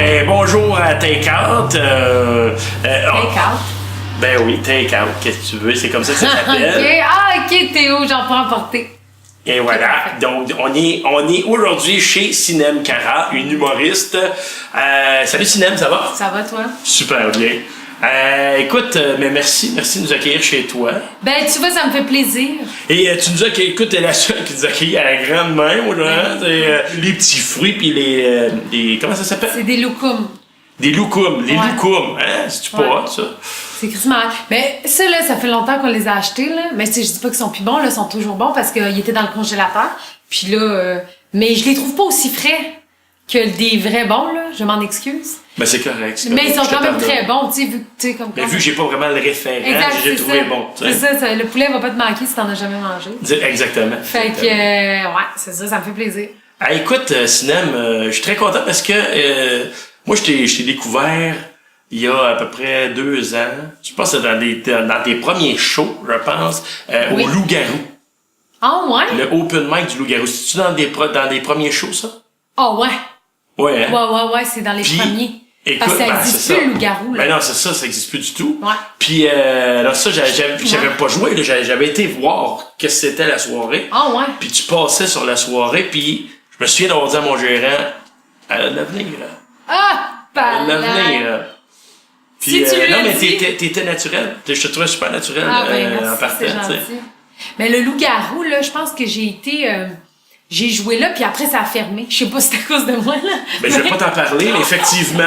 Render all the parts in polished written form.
Ben, bonjour à Takeout. Take-out. Ben oui, Takeout, qu'est-ce que tu veux, c'est comme ça que ça s'appelle. OK. Ah, OK, Théo, j'en peux emporter. Et voilà, donc on est aujourd'hui chez Sinem Cara, une humoriste. Salut Sinem, ça va? Ça va, toi? Super bien. Écoute, mais merci de nous accueillir chez toi. Ben, tu vois, ça me fait plaisir. Et tu nous accueilles, écoute, t'es la seule qui nous accueille à la grande main, hein? Les petits fruits puis les comment ça s'appelle? C'est des loukoums. Des loukoums, les Ouais. loukoums, hein? C'est-tu pas hot, ça? C'est crissement. Mais ça, là, ça fait longtemps qu'on les a achetés, là. Mais je dis pas qu'ils sont plus bons, là, ils sont toujours bons parce qu'ils étaient dans le congélateur. Puis là, mais je les trouve pas aussi frais que des vrais bons, là. Je m'en excuse. Ben c'est correct. C'est Mais ils correct, sont quand même je te très pardonne. bons, tu sais, Mais vu que j'ai pas vraiment le référent, Exact, j'ai c'est trouvé ça. bon. tu sais. C'est ça, le poulet va pas te manquer si t'en as jamais mangé. Exactement. Fait que, ouais, c'est ça me fait plaisir. Ah, écoute, Sinem, je suis très content parce que moi, je t'ai découvert il y a à peu près 2 ans. Je pense que c'est dans tes premiers shows, je pense, Oui. au Loup-Garou. Ah, ouais? Le open mic du Loup-Garou. C'est-tu dans des premiers shows, ça? Ah, ouais. Ouais, hein? Ouais, c'est dans les Puis, premiers. Écoute, Parce que ça ben, existe c'est plus, ça. le loup-garou, là. Ben non, c'est ça, ça existe plus du tout. Ouais. Puis alors ça, j'avais pas joué, là, j'avais été voir que c'était la soirée. Ah, ouais. Puis tu passais sur la soirée, puis je me souviens d'avoir dit à mon gérant, elle a de l'avenir, là. Ah, Elle a de pas l'avenir, là. Puis, Si tu lui non, as mais dit. t'étais naturel. Je te trouvais super naturel Ah, ben, en merci, partant, c'est tu sais. gentil. Mais le loup-garou, là, je pense que j'ai joué là, puis après, ça a fermé. Je sais pas si c'est à cause de moi, là. Ben, je vais pas t'en parler, mais effectivement,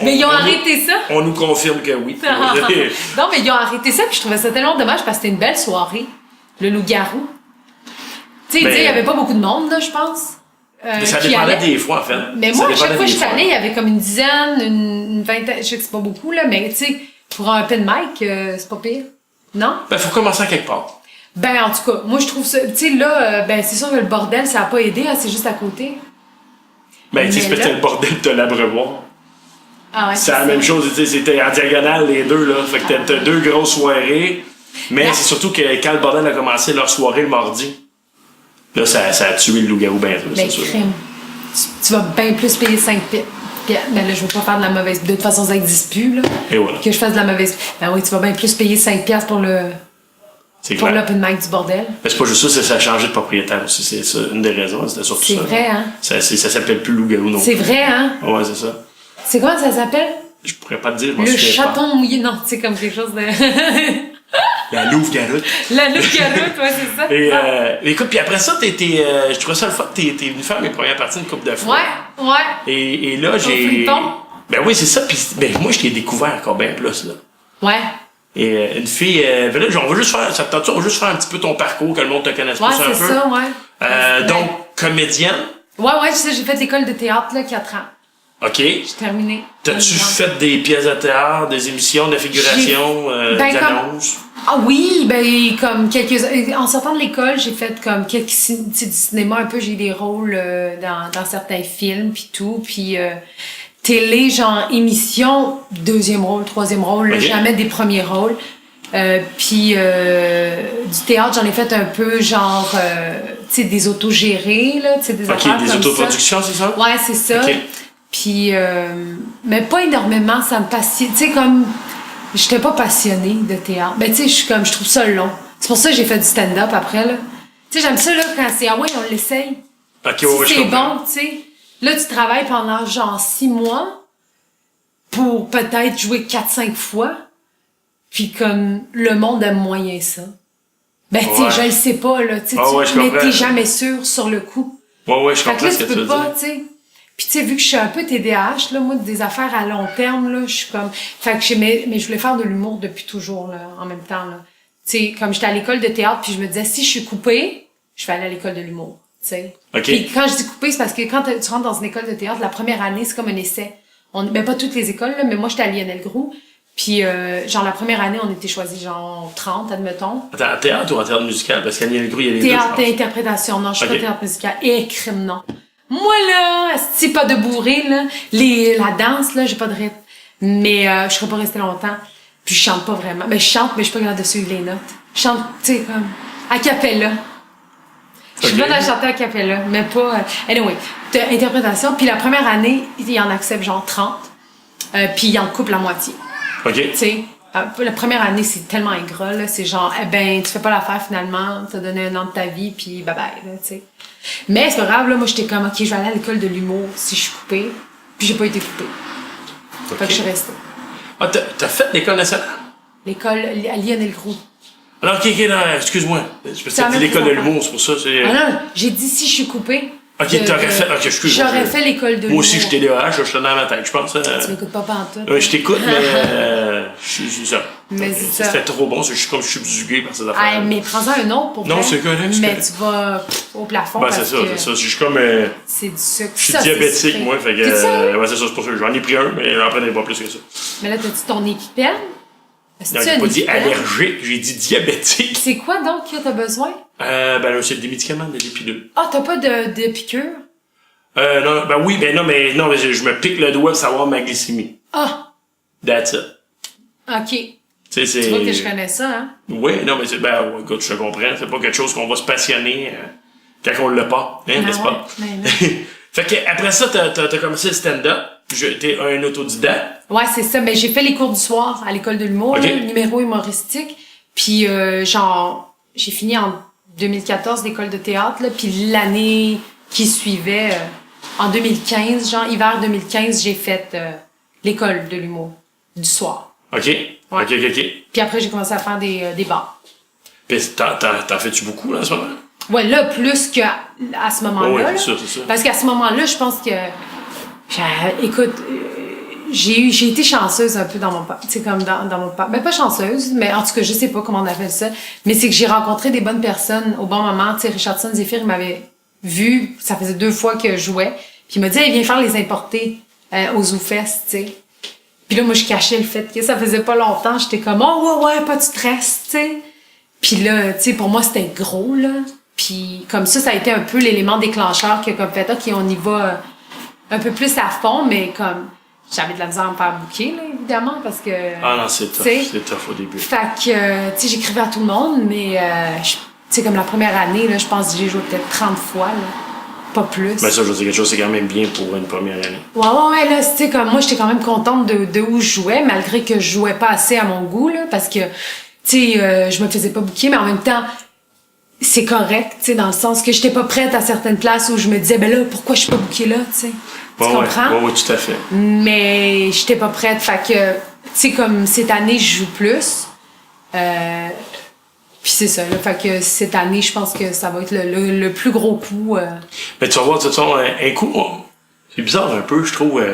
Mais ils ont arrêté ça. On nous confirme que oui. Non, mais ils ont arrêté ça, puis je trouvais ça tellement dommage parce que c'était une belle soirée. Le loup-garou. Tu sais, Ben, il y avait pas beaucoup de monde, là, je pense. Mais ça qui dépendait allait. des fois, en fait. Mais Ça moi, à dépendait chaque fois que des je suis allée, il y avait comme une dizaine, une vingtaine, je sais que c'est pas beaucoup, là, mais tu sais, pour un open mic, c'est pas pire. Non? Ben, faut commencer à quelque part. Ben, en tout cas, moi, je trouve ça, tu sais, là, ben, c'est sûr que le bordel, ça a pas aidé, hein, c'est juste à côté. Ben, tu sais, Mais c'était là- le bordel de l'Abreuvoir. Ah ouais, C'est la même chose, tu sais, c'était en diagonale les deux, là. Fait que t'as 2 grosses soirées. Mais Là- c'est surtout que quand le bordel a commencé leur soirée le mardi, là, ça a tué le loup-garou bien sûr, Ben, c'est sûr. crime. Tu vas bien plus payer 5 pieds. Ben là, je veux pas faire de la mauvaise. De toute façon, ça existe plus, là. Et voilà. Que je fasse de la mauvaise. Ben oui, tu vas bien plus payer 5 piastres pour C'est pour clair. l'open mic du bordel. Mais c'est pas juste ça, ça a changé de propriétaire aussi. C'est ça, une des raisons, c'était surtout C'est ça. vrai, hein? Ça s'appelle plus loup-garou non C'est plus. vrai, hein? Ouais, c'est ça. C'est comment ça s'appelle? Je pourrais pas te dire, je m'en Le souviens pas. chaton mouillé. Non, c'est comme quelque chose de. La louve-garoute. La loup-garoute, ouais, c'est ça. Et écoute, puis après ça, je trouvais ça le fun, t'es venu faire mes premières parties une couple de fois. Ouais. Et là, j'ai. Flippon. Ben oui, c'est ça. Puis ben, moi, je t'ai découvert encore bien plus, là. Ouais. Et une fille. Ben là, on va juste faire. Ça te tente, on va juste faire un petit peu ton parcours, que le monde te connaisse Ouais, plus un c'est peu. ça, ouais. Donc, comédienne. Ouais, tu sais, j'ai fait l'école de théâtre, là, 4 ans. OK. J'ai terminé. T'as-tu fait des pièces de théâtre, des émissions, de figuration, Ben, des comme- annonces? Ah oui, ben comme en sortant de l'école, j'ai fait comme quelques tu sais, du cinéma un peu, j'ai eu des rôles dans certains films puis tout, puis télé genre émission, 2e rôle, 3e rôle, là, Ok. jamais des premiers rôles. Puis du théâtre, j'en ai fait un peu genre tu sais des autogérés là, tu sais des affaires OK, des comme autoproductions, c'est ça? ça. Ouais, c'est ça. Ok. Puis mais pas énormément, ça me passionne, tu sais comme j'étais pas passionnée de théâtre. Ben, tu sais, je trouve ça long. C'est pour ça que j'ai fait du stand-up après, là. Tu sais, j'aime ça, là, quand c'est, ah ouais, on l'essaye. OK, Si ouais, je c'est comprends. bon, tu sais. Là, tu travailles pendant, genre, 6 mois pour peut-être jouer 4-5 fois. Puis comme, le monde aime moyen ça. Ben, tu Ouais. sais, je le sais pas, là. Tu sais, Ah ouais, je mais comprends. t'es jamais sûr sur le coup. Ouais, je Fait que comprends là, ce que tu tu peux veux pas, dire. tu sais. Puis tu sais, vu que je suis un peu TDAH, là, moi, des affaires à long terme, là, je suis comme... Fait que mais je voulais faire de l'humour depuis toujours, là, en même temps, là. Tu sais, comme j'étais à l'école de théâtre, puis je me disais, si je suis coupée, je vais aller à l'école de l'humour, tu sais. OK. Puis quand je dis coupée, c'est parce que quand tu rentres dans une école de théâtre, la première année, c'est comme un essai. Ben, pas toutes les écoles, là, mais moi, j'étais à Lionel Groux. Puis, genre, la première année, on était choisis, genre, 30, admettons. Attends, en théâtre ou en théâtre musical? Parce qu'il y a le gros, il y a les Théâtre deux, je pense. d'interprétation. Non, je suis Ok. pas théâtre musical. Et crime, non. Moi, là, c'est pas de bourré, là. La danse, là, j'ai pas de rythme. Mais je serais pas restée longtemps. Puis je chante pas vraiment. Mais je chante, mais je suis pas capable de suivre les notes. Je chante, tu sais, comme, a cappella. Je suis bonne à chanter à cappella, mais pas... anyway, interprétation. Puis la première année, il en accepte genre 30. Puis il en coupe la moitié. OK. Tu sais, la première année, c'est tellement ingrat, là. C'est genre, tu fais pas l'affaire finalement, t'as donné un an de ta vie, puis bye-bye, là, tu sais. Mais c'est pas grave, là, moi, j'étais comme, OK, je vais aller à l'école de l'humour si je suis coupée. Puis j'ai pas été coupée. Okay. Fait que je suis restée. Ah, t'as fait l'école nationale? L'école à Lionel Groux. Alors, OK, non, excuse-moi. Je pensais que c'était l'école de l'humour, c'est pour ça. Ah non, j'ai dit si je suis coupée. OK, t'aurais fait... OK, excuse-moi. J'aurais fait l'école de l'humour. Moi aussi, je suis TDAH, je suis dans ma tête, je pense. Tu m'écoutes pas pantoute. Oui, je t'écoute, mais... c'est ça. Mais c'est ça. C'était trop bon, je suis comme subjugué par ces affaires. Ah, mais prends-en un autre pour Non, c'est correct. Mais tu vas au plafond Ben, parce c'est ça, que... c'est ça. Je suis comme... c'est du sucre. Je suis diabétique, moi, fait que... ouais, c'est ça, c'est pour ça. J'en ai pris un, mais j'en prenais pas plus que ça. Mais là, t'as-tu ton épipène? Non, j'ai pas dit allergique, j'ai dit diabétique. C'est quoi donc que t'as besoin? Ben là, c'est des médicaments, des pilules. Ah, t'as pas de piqûre? Non, ben oui, ben non, mais je me pique le doigt pour savoir ma glycémie. Ah! That's it. OK. Tu vois que je connais ça, hein? Oui, non, mais ouais, écoute, je te comprends. C'est pas quelque chose qu'on va se passionner quand on l'a pas, hein, n'est-ce pas? Fait que après ça, t'as commencé le stand-up. T'es un autodidacte. Ouais, c'est ça. Ben, j'ai fait les cours du soir à l'école de l'humour, okay. là, numéro humoristique. Puis, genre, j'ai fini en 2014 l'école de théâtre, là. Puis l'année qui suivait, en 2015, genre, hiver 2015, j'ai fait l'école de l'humour du soir. OK. Ouais. OK. Puis après, j'ai commencé à faire des bars. Puis t'en fais-tu beaucoup, là, en ce moment? Ouais, là, plus qu'à ce moment-là. Oh, ouais, là. c'est ça. Parce qu'à ce moment-là, je pense que... écoute, j'ai été chanceuse un peu dans mon... Tu sais, comme dans mon... Ben, pas chanceuse, mais en tout cas, je sais pas comment on appelle ça. Mais c'est que j'ai rencontré des bonnes personnes au bon moment. Tu sais, Richardson Zephyr, il m'avait vu, ça faisait 2 fois que je jouais. Puis il m'a dit, hey, viens faire les importés au ZooFest, tu sais. Puis là, moi, je cachais le fait que ça faisait pas longtemps. J'étais comme, oh, ouais, pas de stress, tu sais. Puis là, tu sais, pour moi, c'était gros, là. Puis comme ça a été un peu l'élément déclencheur qui a comme fait, OK, on y va un peu plus à fond, mais comme j'avais de la misère à me faire booker, là, évidemment, parce que... Ah non, c'est tough au début. Fait que, tu sais, j'écrivais à tout le monde, mais, tu sais, comme la première année, là, je pense que j'ai joué peut-être 30 fois, là. Pas plus. Mais ça, je veux dire, quelque chose, c'est quand même bien pour une première année. Ouais, là, tu sais, comme moi, j'étais quand même contente de où je jouais, malgré que je jouais pas assez à mon goût, là, parce que, tu sais, je me faisais pas booker, mais en même temps, c'est correct, tu sais, dans le sens que j'étais pas prête à certaines places où je me disais, ben là, pourquoi je suis pas bookée là, tu sais. Tu comprends? Oui, tout à fait. Mais j'étais pas prête, fait que, tu sais, comme cette année, je joue plus. Puis c'est ça, là, fait que cette année, je pense que ça va être le plus gros coup. Mais tu vas voir, de toute façon, un coup, c'est bizarre un peu, je trouve.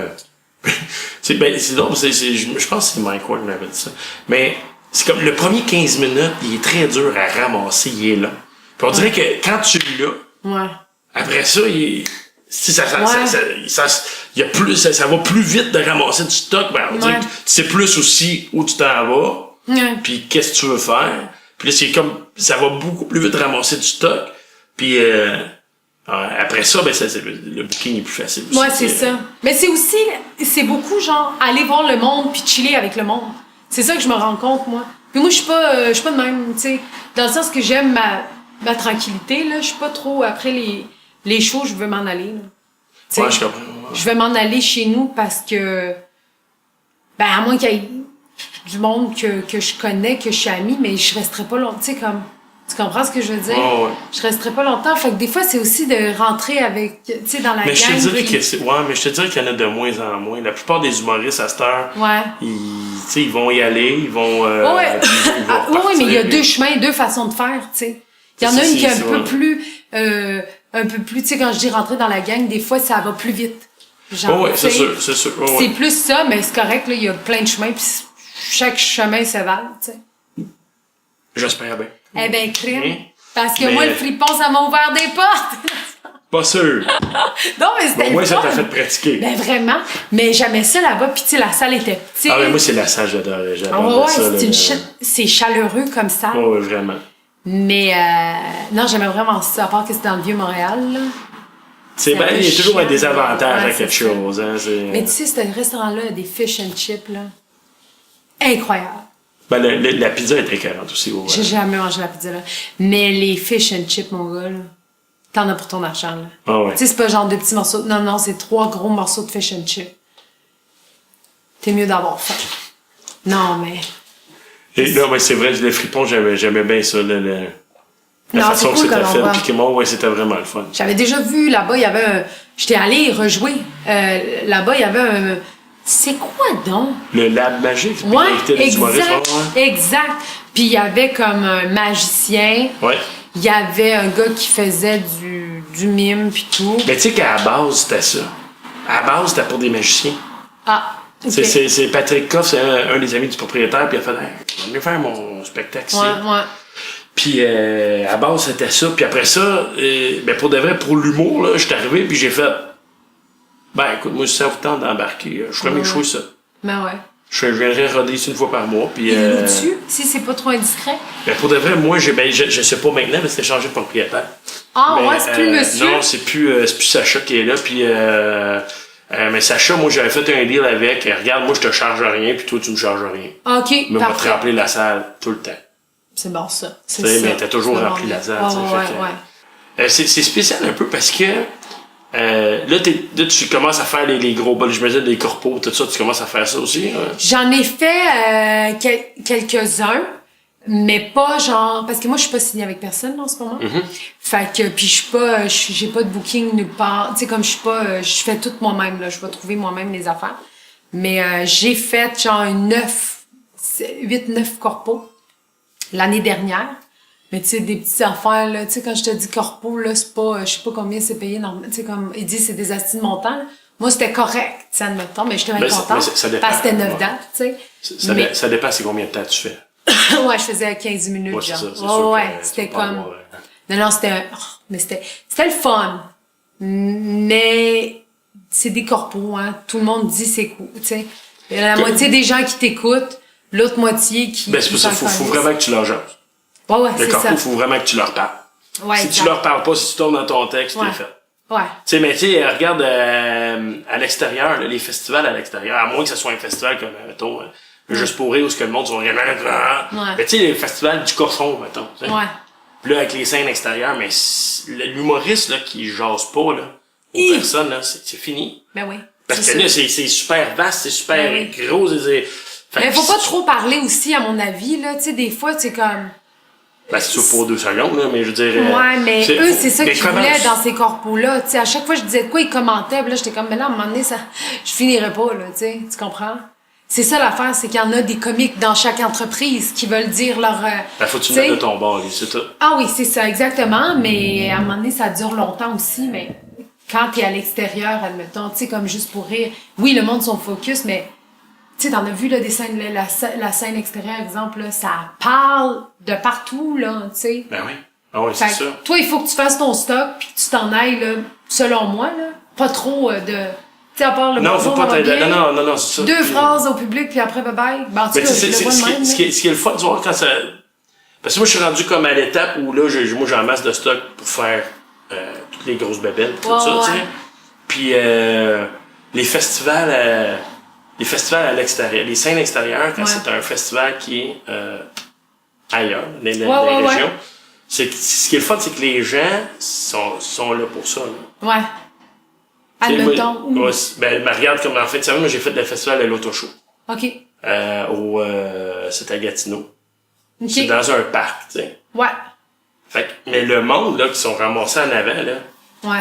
C'est drôle, je pense que c'est Mike Ward qui m'avait dit ça. Mais c'est comme le premier 15 minutes, il est très dur à ramasser, il est là. Puis on dirait que quand tu l'as, après ça, il y a plus, ça va plus vite de ramasser du stock. Ben, on dirait que tu sais plus aussi où tu t'en vas, puis qu'est-ce que tu veux faire. Puis là, c'est comme, ça va beaucoup plus vite ramasser du stock. Puis après ça, ben le booking est plus facile aussi. Ouais, c'est ça. Mais c'est beaucoup genre aller voir le monde puis chiller avec le monde. C'est ça que je me rends compte, moi. Puis moi, je suis pas de même, tu sais, dans le sens que j'aime ma tranquillité, là. Je suis pas trop, après les shows, je veux m'en aller, là. Ouais, je comprends. Je vais m'en aller chez nous parce que, ben, à moins qu'il y ait du monde que je connais, que je suis amie, mais je resterai pas longtemps, tu sais, comme, tu comprends ce que je veux dire? Oh, ouais. Je resterai pas longtemps. Fait que des fois, c'est aussi de rentrer avec, tu sais, dans la gang. Mais je te dirais mais je te dirais qu'il y en a de moins en moins. La plupart des humoristes à cette heure, ils vont y aller, ils vont, oui, mais il y a 2 chemins, 2 façons de faire, tu sais. Il y en a une qui est un peu plus, tu sais, quand je dis rentrer dans la gang, des fois, ça va plus vite. Genre, c'est sûr. C'est plus ça, mais c'est correct, là, il y a plein de chemins, puis chaque chemin se valent, tu sais. J'espère bien. Eh ben, crime. Parce que moi, le fripon, ça m'a ouvert des portes. Pas sûr. Non, mais c'était moi, ça t'a fait pratiquer. Ben, vraiment. Mais j'aimais ça là-bas, puis tu sais, la salle était petite. Ah, mais moi, c'est la salle, j'adore ça. C'est chaleureux comme ça. Oui, vraiment. Mais, non, j'aimais vraiment ça, à part que c'était dans le Vieux-Montréal, là. Il y a toujours un désavantage à quelque chose. Hein, mais tu sais, ce restaurant-là, des fish and chips, là. Incroyable. Ben, la pizza est très carrante aussi. J'ai jamais mangé la pizza, là. Mais les fish and chips, mon gars, là. t'en as pour ton argent, là. Ah ouais. Tu sais, c'est pas genre de petits morceaux. Non, c'est 3 gros morceaux de fish and chip. T'es mieux d'avoir faim. Non, mais... Et, non, mais c'est vrai, le fripon, j'aimais bien ça, la Non, façon c'est que cool c'était que l'on fait. voit. Puis que moi, ouais, c'était vraiment le fun. J'avais déjà vu, là-bas, il y avait un... J'étais allée y rejouer. Là-bas, il y avait un... C'est quoi, donc? Le lab magique. puis Ouais, l'invité des humoristes, ouais. exact. Puis il y avait comme un magicien. Ouais. Il y avait un gars qui faisait du mime puis tout. Mais tu sais qu'à la base, c'était ça. À la base, c'était pour des magiciens. Ah, ok. C'est Patrick Coff, c'est un des amis du propriétaire, puis il a fait hey, je vais venir faire mon spectacle ici. Ouais. Puis à la base, c'était ça. Puis après ça, ben pour de vrai, pour l'humour, là, j'étais arrivé, puis j'ai fait ben écoute, moi, si ça vous tente d'embarquer, je ferais mes choix ça. Ben ouais. Je viendrais roder ici une fois par mois. Puis, Il loue-tu, si c'est pas trop indiscret? Ben pour de vrai, moi, je sais pas maintenant, parce que c'est changé de propriétaire. Ah Mais, ouais, c'est plus le monsieur? Non, c'est plus Sacha qui est là. Puis, mais Sacha, moi, j'avais fait un deal avec. Regarde, moi, je te charge rien, puis toi, tu me charges rien. OK, Mais on va te parfait. remplir la salle tout le temps. C'est bon, ça. C'est Tu sais, ça. mais t'as toujours C'est rempli bon. la salle. Ah, tu sais, ouais, fait que, ouais. c'est spécial un peu parce que là, tu commences à faire les gros bols, je me disais, des corpos, tout ça, tu commences à faire ça aussi. J'en ai fait quelques-uns, mais pas genre... Parce que moi, je suis pas signée avec personne là, en ce moment. Mm-hmm. Fait que, puis je suis pas... j'ai pas de booking nulle part. Tu sais, comme je suis pas... je fais tout moi-même, là. Je vais trouver moi-même les affaires. Mais j'ai fait genre 8-9 corpos l'année dernière. Mais tu sais, des petites affaires, là, tu sais, quand je te dis corpo, là, c'est pas, je sais pas combien c'est payé, tu sais, comme, il dit, c'est des astis de montant, là. Moi, c'était correct, tu sais, admettons, mais j'étais bien contente. Ça dépend. Parce que c'était 9 ouais. dates, tu sais. Mais... Ça dépend c'est combien de temps tu fais. ouais, je faisais 15 minutes, Ouais, c'est genre. ça, c'est sûr Ouais, que c'était tu peux pas comme... avoir, Non, c'était mais c'était le fun. Mais c'est des corpos, hein. Tout le monde dit c'est cool, tu sais. Il y a la moitié des gens qui t'écoutent, l'autre moitié qui... Ben, c'est pour ça, faut vraiment que tu leur jases. Ouais, Le c'est corpo, ça. il faut vraiment que tu leur parles. Ouais, si exact. tu leur parles pas, si tu tournes dans ton texte, Ouais. t'es fait. Ouais. Tu sais, mais tu sais, regarde à l'extérieur, là, les festivals à l'extérieur, à moins que ce soit un festival comme, mettons, Juste pour rire, où ce que le monde sont vraiment... Ouais. Mais tu sais, les festivals du cochon, mettons. T'sais. Ouais. Puis là, avec les scènes extérieures, mais l'humoriste là, qui jase pas, là, aux personnes, là, c'est fini. Ben oui. Parce que là, c'est super vaste, c'est super Ben oui. gros. Mais faut pas trop parler aussi, à mon avis, là. Tu sais, des fois, c'est comme... Ben, c'est sûr pour 2 secondes, là, mais je veux dire... Ouais, mais eux, c'est ça mais qu'ils comment- voulaient dans ces corpos-là. Tu sais, à chaque fois, je disais de quoi, ils commentaient. Puis là, j'étais comme, mais là, à un moment donné, ça, je finirais pas, là, tu sais. Tu comprends? C'est ça l'affaire, c'est qu'il y en a des comiques dans chaque entreprise qui veulent dire leur... Ben, faut que tu tu sais. mettes de ton bord, lui, c'est tout. Ah oui, c'est ça, exactement. Mais à un moment donné, ça dure longtemps aussi. Mais quand t'es à l'extérieur, admettons, tu sais, comme juste pour rire. Oui, le monde sont focus, mais tu sais, t'en as vu, là, des scènes, la scène extérieure, exemple, là, ça parle de partout, là, tu sais. Ben oui. Ah oui, c'est Fait que ça. toi, il faut que tu fasses ton stock puis que tu t'en ailles, là, selon moi, là. Pas trop de... Tu sais, à part le Non, faut bonjour, pas ça va t'aider. bien, Non, c'est ça. 2 Puis- phrases au public, puis après, bye-bye. Ben, en tout Mais cas, tu sais, je le vois de même, ce qui est le fun, tu vois, quand ça... Parce que moi, je suis rendu comme à l'étape où, là, moi, j'ai un masse de stock pour faire toutes les grosses bébelles, tout Ouais, ça, tu sais. ouais. Puis les festivals à l'extérieur, les scènes extérieures, quand Ouais. c'est un festival qui est ailleurs, dans les ouais, régions, c'est que ce qui est le fun, c'est que les gens sont là pour ça, là. Ouais. Tu sais, Admettons. moi, ben, regarde, comme en fait, tu sais, moi, j'ai fait le festival de l'Auto-Show. OK. C'était à Gatineau. OK. C'est dans un parc, tu sais. Ouais. Fait que, mais le monde, là, qui sont ramassés en avant, là, Ouais.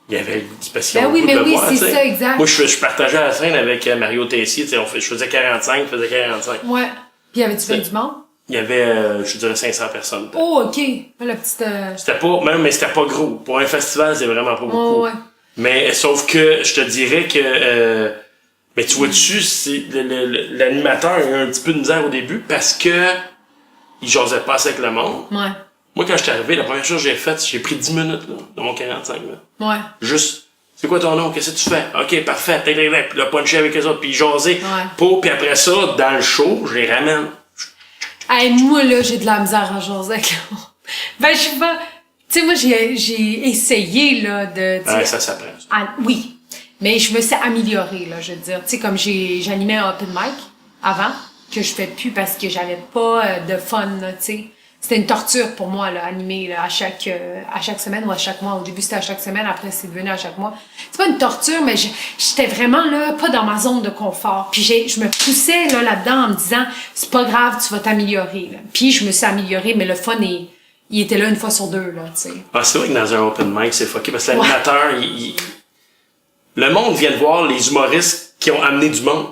il y avait parce qu'ils Ben ont oui, le goût mais de oui, voir, c'est tu sais. ça, exact. Moi, je partageais la scène avec Mario Tessier, tu sais, je faisais 45, il faisait 45. Ouais. Puis, avait-tu fait C'est- du monde? Il y avait, je dirais, 500 personnes. Oh, OK. La petite... C'était pas, même, mais c'était pas gros. Pour un festival, c'est vraiment pas beaucoup. Oh, ouais. Mais, sauf que, je te dirais que, mais tu vois-tu, c'est, l'animateur a eu un petit peu de misère au début parce que, il jasait pas assez avec le monde. Ouais. Moi, quand je suis arrivé, la première chose que j'ai faite, j'ai pris 10 minutes, là, dans mon 45, là. Ouais. Juste, c'est quoi ton nom? Qu'est-ce que tu fais? OK, parfait. Puis là, puncher avec eux autres, puis jaser. Ouais. Puis après ça, dans le show, je les ramène. Hey, moi, là, j'ai de la misère à jaser avec le monde. Ben, je sais pas... Tu sais, moi, j'ai essayé, là, de... tu sais, Ouais, ça s'apprend. Ça. oui. Mais je me suis améliorée, là, je veux dire. Tu sais, comme j'animais un open mic avant, que je fais plus parce que j'avais pas de fun, là, tu sais. c'était une torture pour moi, là, animer, là, à chaque semaine ou à chaque mois. Au début, c'était à chaque semaine, après, c'est devenu à chaque mois. C'est pas une torture, mais j'étais vraiment, là, pas dans ma zone de confort. Puis je me poussais, là, là-dedans en me disant, c'est pas grave, tu vas t'améliorer, là. Puis je me suis améliorée, mais le fun il était là une fois sur deux, là, tu sais. Ah, c'est vrai que dans un open mic, c'est fucké, parce que l'animateur, le monde vient de voir les humoristes qui ont amené du monde.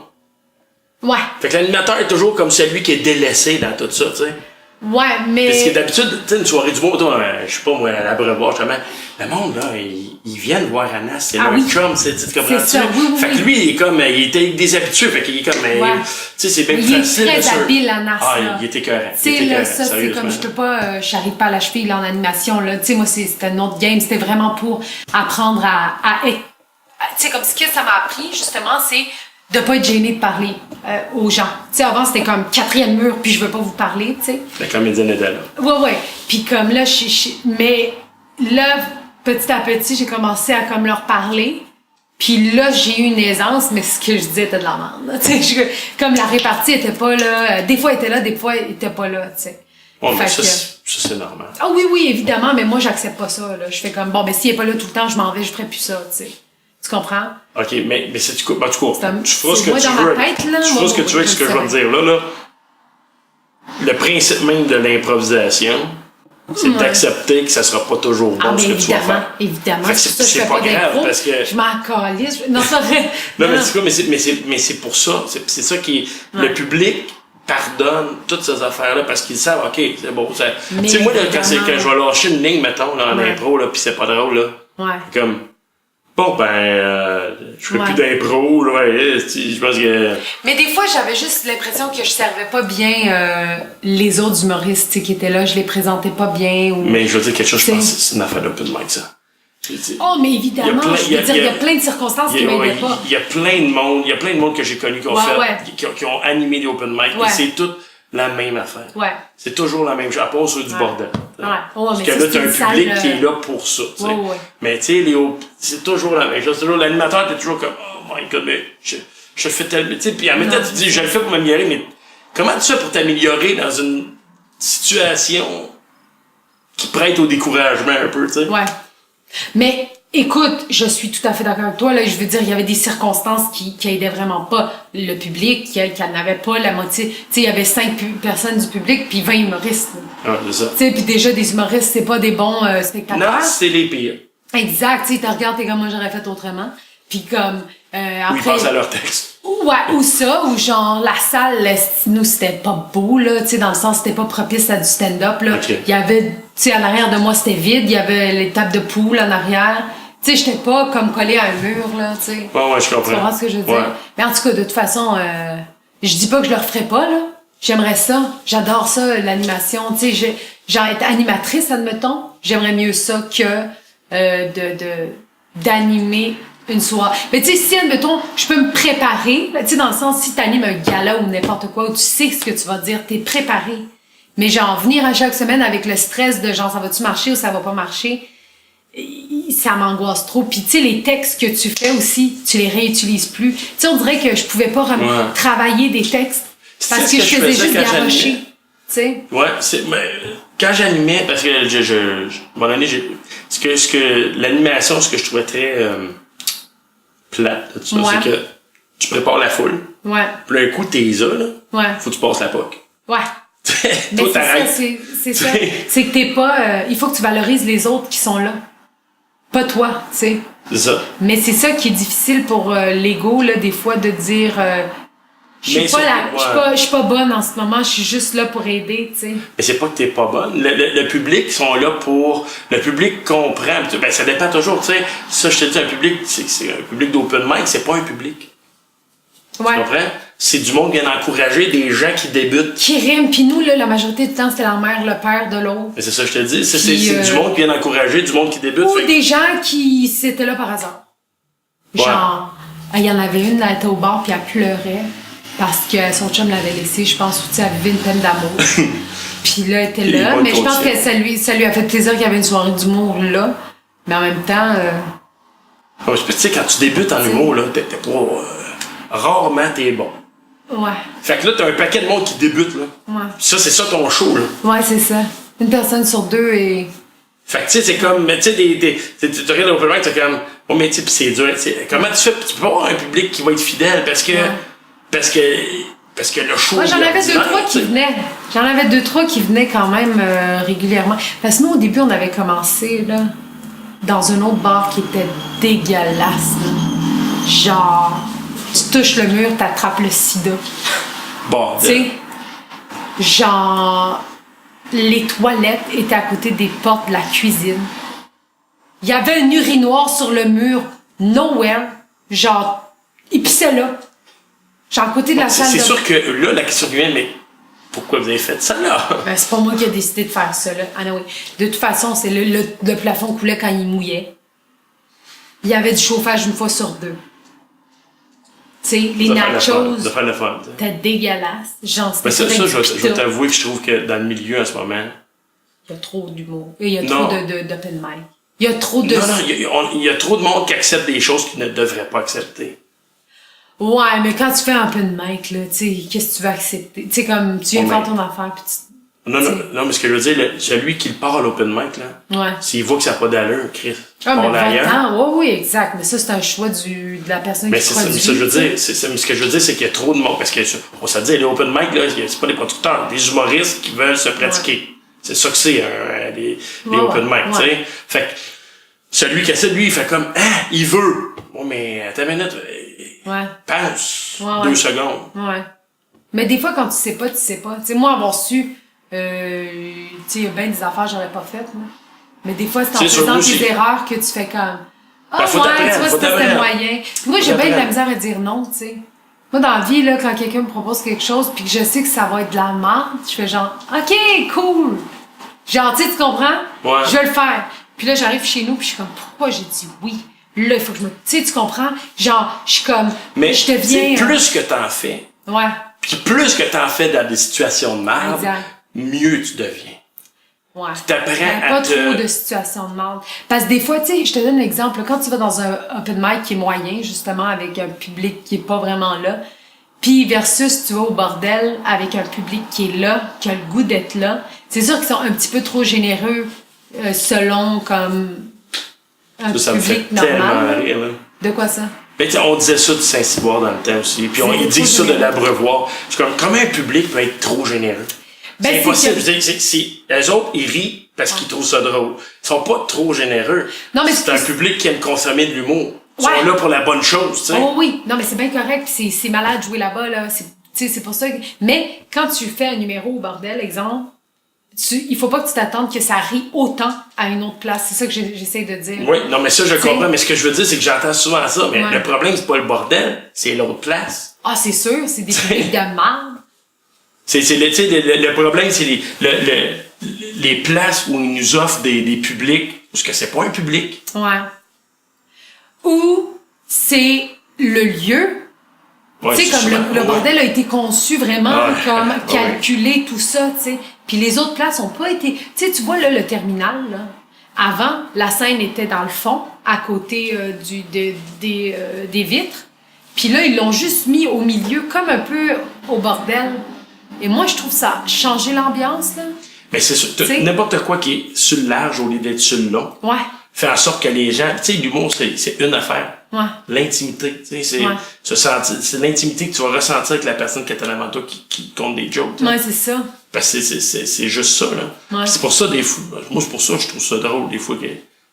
Ouais. Fait que l'animateur est toujours comme celui qui est délaissé dans tout ça, tu sais. Ouais, mais... Parce que d'habitude, tu sais, une soirée du monde, je sais pas, moi, à l'Abreuvoir, justement, le monde, là, ils viennent voir Anas, c'est leur chum, tu comprends-tu? Ça, oui, fait que lui, il est comme, il était déshabitué, fait qu'il est comme, tu sais, c'est bien il facile. Il est très habile, Anas, ah, là. il était correct. Tu sais, là, ça, c'est comme, je peux pas, j'arrive pas à la cheville, là, en animation, là. Tu sais, moi, c'était une autre game, c'était vraiment pour apprendre à être, tu sais, comme ce que ça m'a appris, justement, c'est de pas être gêné de parler aux gens. Tu sais, avant, c'était comme quatrième mur, puis je veux pas vous parler, tu sais. La comédienne était là. Ouais. Puis comme là, mais là, petit à petit, j'ai commencé à comme leur parler. Puis là, j'ai eu une aisance, mais ce que je disais était de la merde. Tu sais, comme la répartie était pas là. Des fois, elle était là, des fois, elle était pas là, tu sais. Ouais, mais ça, c'est normal. Ah oui, évidemment, mais moi, j'accepte pas ça, là. Je fais comme, bon, ben s'il est pas là tout le temps, je m'en vais, je ferai plus ça, tu sais. Tu comprends? OK, mais c'est du coup, tu feras ce que tu veux. Tu feras ce que tu veux avec ce que je vais te dire. Là, le principe même de l'improvisation, c'est d'accepter que ça sera pas toujours bon ce que tu vas faire. Évidemment, c'est pas grave parce que... Je m'en calisse. Non, c'est vrai. Non, mais c'est pour ça. C'est ça qui est... Le public pardonne toutes ces affaires-là parce qu'ils savent, OK, c'est bon. Tu sais, moi, quand je vais lâcher une ligne, mettons, là, en impro, là, pis c'est pas drôle, là. Comme... Bon, je fais plus d'impro, là, je pense que... Mais des fois, j'avais juste l'impression que je servais pas bien les autres humoristes qui étaient là, je les présentais pas bien. Ou... Mais je veux dire quelque chose, je pense que c'est une affaire d'open mic, ça. Oh, mais évidemment, il y a plein de circonstances qui m'aidaient pas. Il y a plein de monde que j'ai connu qui ont qui ont animé des open mic, et c'est tout la même affaire. Ouais. C'est toujours la même chose, à part ceux du bordel. Parce mais que là, t'as un public qui est là pour ça. Mais tu sais, c'est toujours la même chose. C'est toujours l'animateur, t'es toujours comme, oh my god, mais je fais tellement. Tu sais, puis en même temps, tu dis, je le fais pour m'améliorer, mais comment tu fais pour t'améliorer dans une situation qui prête au découragement un peu, tu sais? Ouais. Mais écoute, je suis tout à fait d'accord avec toi. Là, je veux dire, il y avait des circonstances qui aidaient vraiment pas le public, qui n'avaient pas la moitié. Tu sais, il y avait 5 personnes du public, puis 20 humoristes. Ah, c'est ça. Tu sais, puis déjà, des humoristes, c'est pas des bons spectateurs. Non, c'est les pires. Exact. Tu sais, tu regardes, t'es comme, moi, j'aurais fait autrement. Puis comme, après... Ou ils passent à leur texte. Ouais, ou ça, ou genre, la salle, nous, c'était pas beau, là, tu sais, dans le sens, c'était pas propice à du stand-up, là. Okay. Il y avait, tu sais, en arrière de moi, c'était vide, il y avait les tables de poule en arrière. Tu sais, j'étais pas comme collée à un mur, là, tu sais. Ouais, je comprends. Tu comprends ce que je veux dire? Mais en tout cas, de toute façon, je dis pas que je le referais pas, là. J'aimerais ça. J'adore ça, l'animation. Tu sais, genre être animatrice, admettons. J'aimerais mieux ça que d'animer une soirée. Mais tu sais, si, admettons, je peux me préparer, tu sais, dans le sens, si t'animes un gala ou n'importe quoi, où tu sais ce que tu vas dire, t'es préparé. Mais genre, venir à chaque semaine avec le stress de genre, ça va-tu marcher ou ça va pas marcher, ça m'angoisse trop. Puis tu sais, les textes que tu fais aussi, tu les réutilises plus. Tu sais, on dirait que je pouvais pas travailler des textes parce que je faisais juste garocher. Tu sais? Ouais, quand j'animais, parce que à un moment donné, l'animation, ce que je trouvais très plate de tout ça, c'est que tu prépares la foule. Ouais. Puis un coup, t'es là. Faut que tu passes la POC. Ouais. Mais c'est ça. C'est que t'es pas... il faut que tu valorises les autres qui sont là. Pas toi, tu sais. C'est ça. Mais c'est ça qui est difficile pour l'ego, là, des fois, de dire... je suis pas bonne en ce moment, je suis juste là pour aider, tu sais. Mais c'est pas que t'es pas bonne. Le public sont là pour... Le public comprend. Ben, ça dépend toujours, tu sais. Ça, je te dis, un public, c'est un public d'open mic, c'est pas un public. Ouais. Tu comprends? C'est du monde qui vient d'encourager des gens qui débutent. Qui riment. Puis nous, là, la majorité du temps, c'était la mère, le père de l'autre. Mais c'est ça que je te dis. C'est du monde qui vient d'encourager, du monde qui débute. Ou des gens qui s'étaient là par hasard. Genre, il y en avait une, elle était au bar, puis elle pleurait. Parce que son chum l'avait laissé, je pense, ou elle vivait une peine d'amour. Puis là, elle était là. Mais je pense que ça lui a fait plaisir qu'il y avait une soirée d'humour là. Mais en même temps... Tu sais, quand tu débutes en humour, là, t'es pas... rarement, t'es bon. Ouais. Fait que là, t'as un paquet de monde qui débute, là. Ouais. Ça, c'est ça ton show, là. Ouais, c'est ça. Une personne sur deux est... Fait que, tu sais, c'est comme, tu sais, tu regardes l'open mic, t'es comme, oh, mais tu sais, pis c'est dur, comment tu fais, tu peux pas avoir un public qui va être fidèle parce que le show. Moi, j'en avais 2-3 qui venaient. J'en avais 2-3 qui venaient quand même régulièrement. Parce que nous, au début, on avait commencé, là, dans un autre bar qui était dégueulasse, là. Genre, tu touches le mur, t'attrapes le sida. Bon, tu sais, genre, les toilettes étaient à côté des portes de la cuisine. Il y avait un urinoir sur le mur, nowhere. Genre, il pissait là. Genre, à côté de la salle. C'est sûr que là, la question qui vient, mais pourquoi vous avez fait ça, là? Ben, c'est pas moi qui ai décidé de faire ça, là. Ah non, oui. De toute façon, c'est le plafond coulait quand il mouillait. Il y avait du chauffage une fois sur deux. Tu sais, les nachos, c'était dégueulasse. Genre, c'était ça, je vais t'avouer que je trouve que dans le milieu en ce moment... Il y a trop d'humour. Il y a trop d'open mic. Il y a trop de... Non, il y a trop de monde qui accepte des choses qu'ils ne devraient pas accepter. Ouais, mais quand tu fais un open mic, là, tu sais, qu'est-ce que tu veux accepter? Tu sais, comme, tu viens faire ton affaire, pis tu... Non, mais ce que je veux dire, celui qui part à l'open mic, là, ouais. s'il voit que ça n'a pas d'allure, Chris, ah, mais va-t'en. Oui, exact. Mais ça, c'est un choix de la personne qui produit. Mais ça, je veux dire, ce que je veux dire, c'est qu'il y a trop de monde. Parce que, on s'est dit, les open mic, là, c'est pas des producteurs, des humoristes qui veulent se pratiquer. Ouais. C'est ça que c'est, les open mic, tu sais. Fait que, celui qui essaie, lui, il fait comme, il veut. Bon, mais, attends une minute, pense, 2 secondes. Ouais. Mais des fois, quand tu sais pas, tu sais pas. Tu sais, moi, avoir su, tu sais, il y a bien des affaires que j'aurais pas faites, là. Mais des fois, c'est en faisant tes erreurs que tu fais comme, tu vois, c'était moyen. Moi, j'ai bien de la misère à dire non, tu sais. Moi, dans la vie, là, quand quelqu'un me propose quelque chose pis que je sais que ça va être de la merde, je fais genre, OK, cool. Genre, tu sais, tu comprends? Ouais. Je vais le faire. Puis là, j'arrive chez nous pis je suis comme, pourquoi j'ai dit oui? Là, il faut que je me... Tu sais, tu comprends? Genre, je suis comme, mais je deviens... plus que t'en fais. Ouais. Puis plus que t'en fais dans des situations de merde, mieux tu deviens. Ouais. Tu t'apprends pas trop de situations de merde. Parce que des fois, tu sais, je te donne un exemple. Quand tu vas dans un open mic qui est moyen, justement, avec un public qui est pas vraiment là, puis versus tu vas au bordel avec un public qui est là, qui a le goût d'être là, c'est sûr qu'ils sont un petit peu trop généreux selon comme un ça public me fait normal. Rire, là. De quoi ça? Ben, on disait ça du Saint-Cyboire dans le temps aussi. Puis ils disent ça de l'Abreuvoir. C'est comme, comment un public peut être trop généreux? Ben, c'est impossible. Eux autres, ils rient parce qu'ils trouvent ça drôle. Ils sont pas trop généreux. Non, mais c'est un public qui aime consommer de l'humour. Ils sont là pour la bonne chose, tu sais. Oh oui. Non, mais c'est bien correct. C'est malade de jouer là-bas, là. C'est pour ça que... Mais quand tu fais un numéro au bordel, exemple, il faut pas que tu t'attendes que ça rit autant à une autre place. C'est ça que j'essaie de dire. Oui, non, mais ça, je comprends. Mais ce que je veux dire, c'est que j'entends souvent ça. Mais le problème, c'est pas le bordel, c'est l'autre place. Ah, c'est sûr. C'est des publics de merde. Le problème, c'est les places où ils nous offrent des publics, parce que c'est pas un public. Ouais. Ou c'est le lieu. Ouais, tu sais, comme le bordel a été conçu vraiment comme calculé, tout ça, tu sais. Puis les autres places ont pas été... Tu sais, tu vois, là, le terminal, là. Avant, la scène était dans le fond, à côté des vitres. Puis là, ils l'ont juste mis au milieu, comme un peu au bordel. Et moi, je trouve ça changer l'ambiance, là. Mais c'est sûr, n'importe quoi qui est sur le large au lieu d'être sur le long. Ouais. Fait en sorte que les gens, tu sais, l'humour, c'est une affaire. Ouais. L'intimité, tu sais, c'est l'intimité que tu vas ressentir avec la personne qui est en avant toi qui compte des jokes. Ouais, c'est ça. Parce que c'est juste ça, là. Ouais. C'est pour ça, moi, c'est pour ça que je trouve ça drôle, des fois, que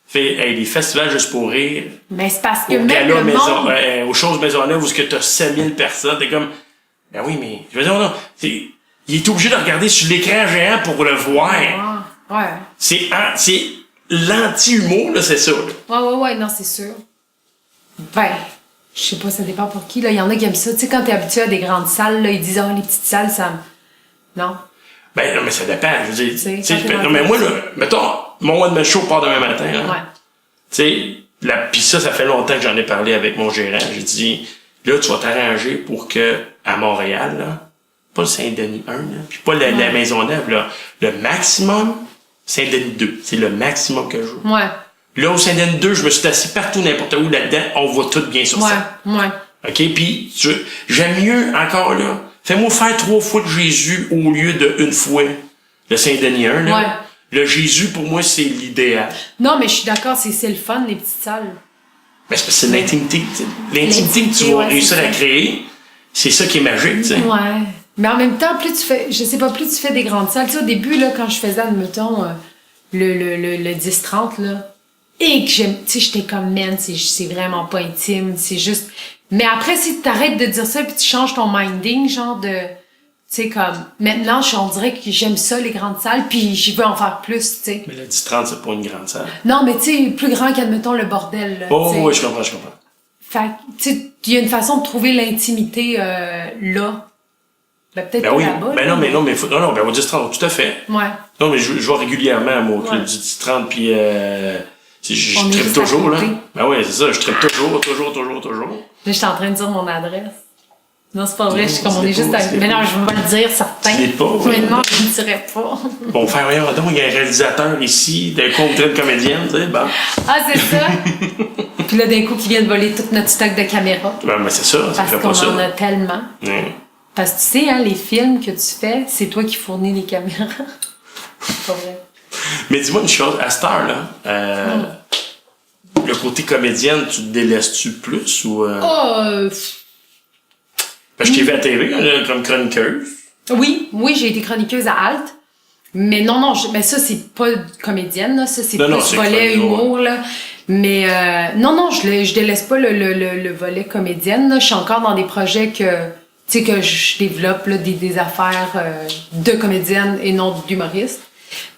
fait des festivals juste pour rire. Mais c'est parce que même le monde... aux choses Maisonneuve où t'as 5000 personnes, t'es comme, ben oui, mais, je veux dire, non, il est obligé de regarder sur l'écran géant pour le voir. Ouais. C'est l'anti-humour, là, c'est ça, là. Ouais, non, c'est sûr. Ben, je sais pas, ça dépend pour qui, là. Il y en a qui aiment ça. Tu sais, quand t'es habitué à des grandes salles, là, ils disent, les petites salles, ça me... Non. Ben, non, mais ça dépend. Je veux dire, non, mais moi, là, mettons, mon one-man show part demain matin, là. Ouais. Tu sais, pis ça fait longtemps que j'en ai parlé avec mon gérant. J'ai dit, là, tu vas t'arranger pour que, à Montréal, là, pas le Saint-Denis 1, là, pis pas la Maisonneuve, là, le maximum, Saint-Denis 2. C'est le maximum que je joue. Ouais. Là, au Saint-Denis 2, je me suis assis partout, n'importe où là-dedans, on voit tout bien sur ça. Ouais. OK? Puis, j'aime mieux, encore là, Fais-moi faire 3 fois de Jésus au lieu de une fois. Le Saint-Denis 1, là. Ouais. Le Jésus, pour moi, c'est l'idéal. Non, mais je suis d'accord, c'est le fun, les petites salles. Mais c'est parce que c'est l'intimité. L'intimité que tu vas réussir à créer, c'est ça qui est magique, tu sais. Ouais. Mais en même temps, plus tu fais, je sais pas, plus tu fais des grandes salles. Tu sais, au début, là, quand je faisais, admettons, le 10-30, là, et que j'aime, tu sais, j'étais comme, man, c'est vraiment pas intime, c'est juste... Mais après, si t'arrêtes de dire ça puis tu changes ton minding, genre de... Tu sais, comme, maintenant, on dirait que j'aime ça, les grandes salles, puis j'y veux en faire plus, tu sais. Mais le 10-30, c'est pas une grande salle. Non, mais tu sais, plus grand qu'admettons le bordel, là. Oh, t'sais. oui, je comprends. Fait que, tu sais, il y a une façon de trouver l'intimité, là. Ben, peut-être Ben pas oui, là-bas. ben là, non, mais faut, non, ben au 10-30, tout à fait. Ouais. Non, mais je vois régulièrement, moi, au club Ouais. du 10-30, puis je On est tripe juste à toujours, là. côté. Ben oui, c'est ça, je tripe toujours. Là, j'étais en train de dire mon adresse. Non, c'est pas vrai, Non, je suis comme, on c'est est juste pas, à... c'est Mais pas. non, je vais le dire, certain. Tu l'es pas, oui. Mais non, je ne dirais pas. Bon, faire voyons donc, il y a un réalisateur ici, d'un coup, on voudrait une comédienne, tu sais, bon. Ah, c'est ça? Puis là, d'un coup, qui vient de voler tout notre stock de caméras. Ben, c'est ça, ça Parce fait qu'on pas ça. en a tellement. Ouais. Parce que tu sais, hein, les films que tu fais, c'est toi qui fournis les caméras. C'est pas vrai. Mais dis-moi une chose, à cette heure-là, le côté comédienne, tu te délaisses-tu plus ou... Oh, Parce que je t'ai vu à TV comme chroniqueuse. oui, j'ai été chroniqueuse à Alt. Mais non, mais ça, c'est pas comédienne, là. Ça, c'est Non, plus c'est volet chronique, humour, là. Mais non, je délaisse pas le volet comédienne, là. Je suis encore dans des projets que, tu sais, que je développe, là, des affaires de comédienne et non d'humoriste.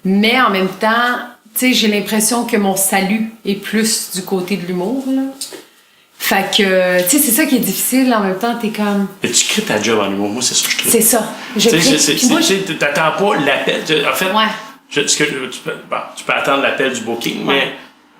Mais en même temps, tu sais, j'ai l'impression que mon salut est plus du côté de l'humour, là. Fait que, tu sais, c'est ça qui est difficile. En même temps, t'es comme... Mais tu crées ta job en humour, moi, c'est ça que je trouve. C'est ça. Je Tu sais, crée... Puis moi, tu t'attends pas l'appel. En fait, Ouais. tu peux attendre l'appel du booking, Ouais.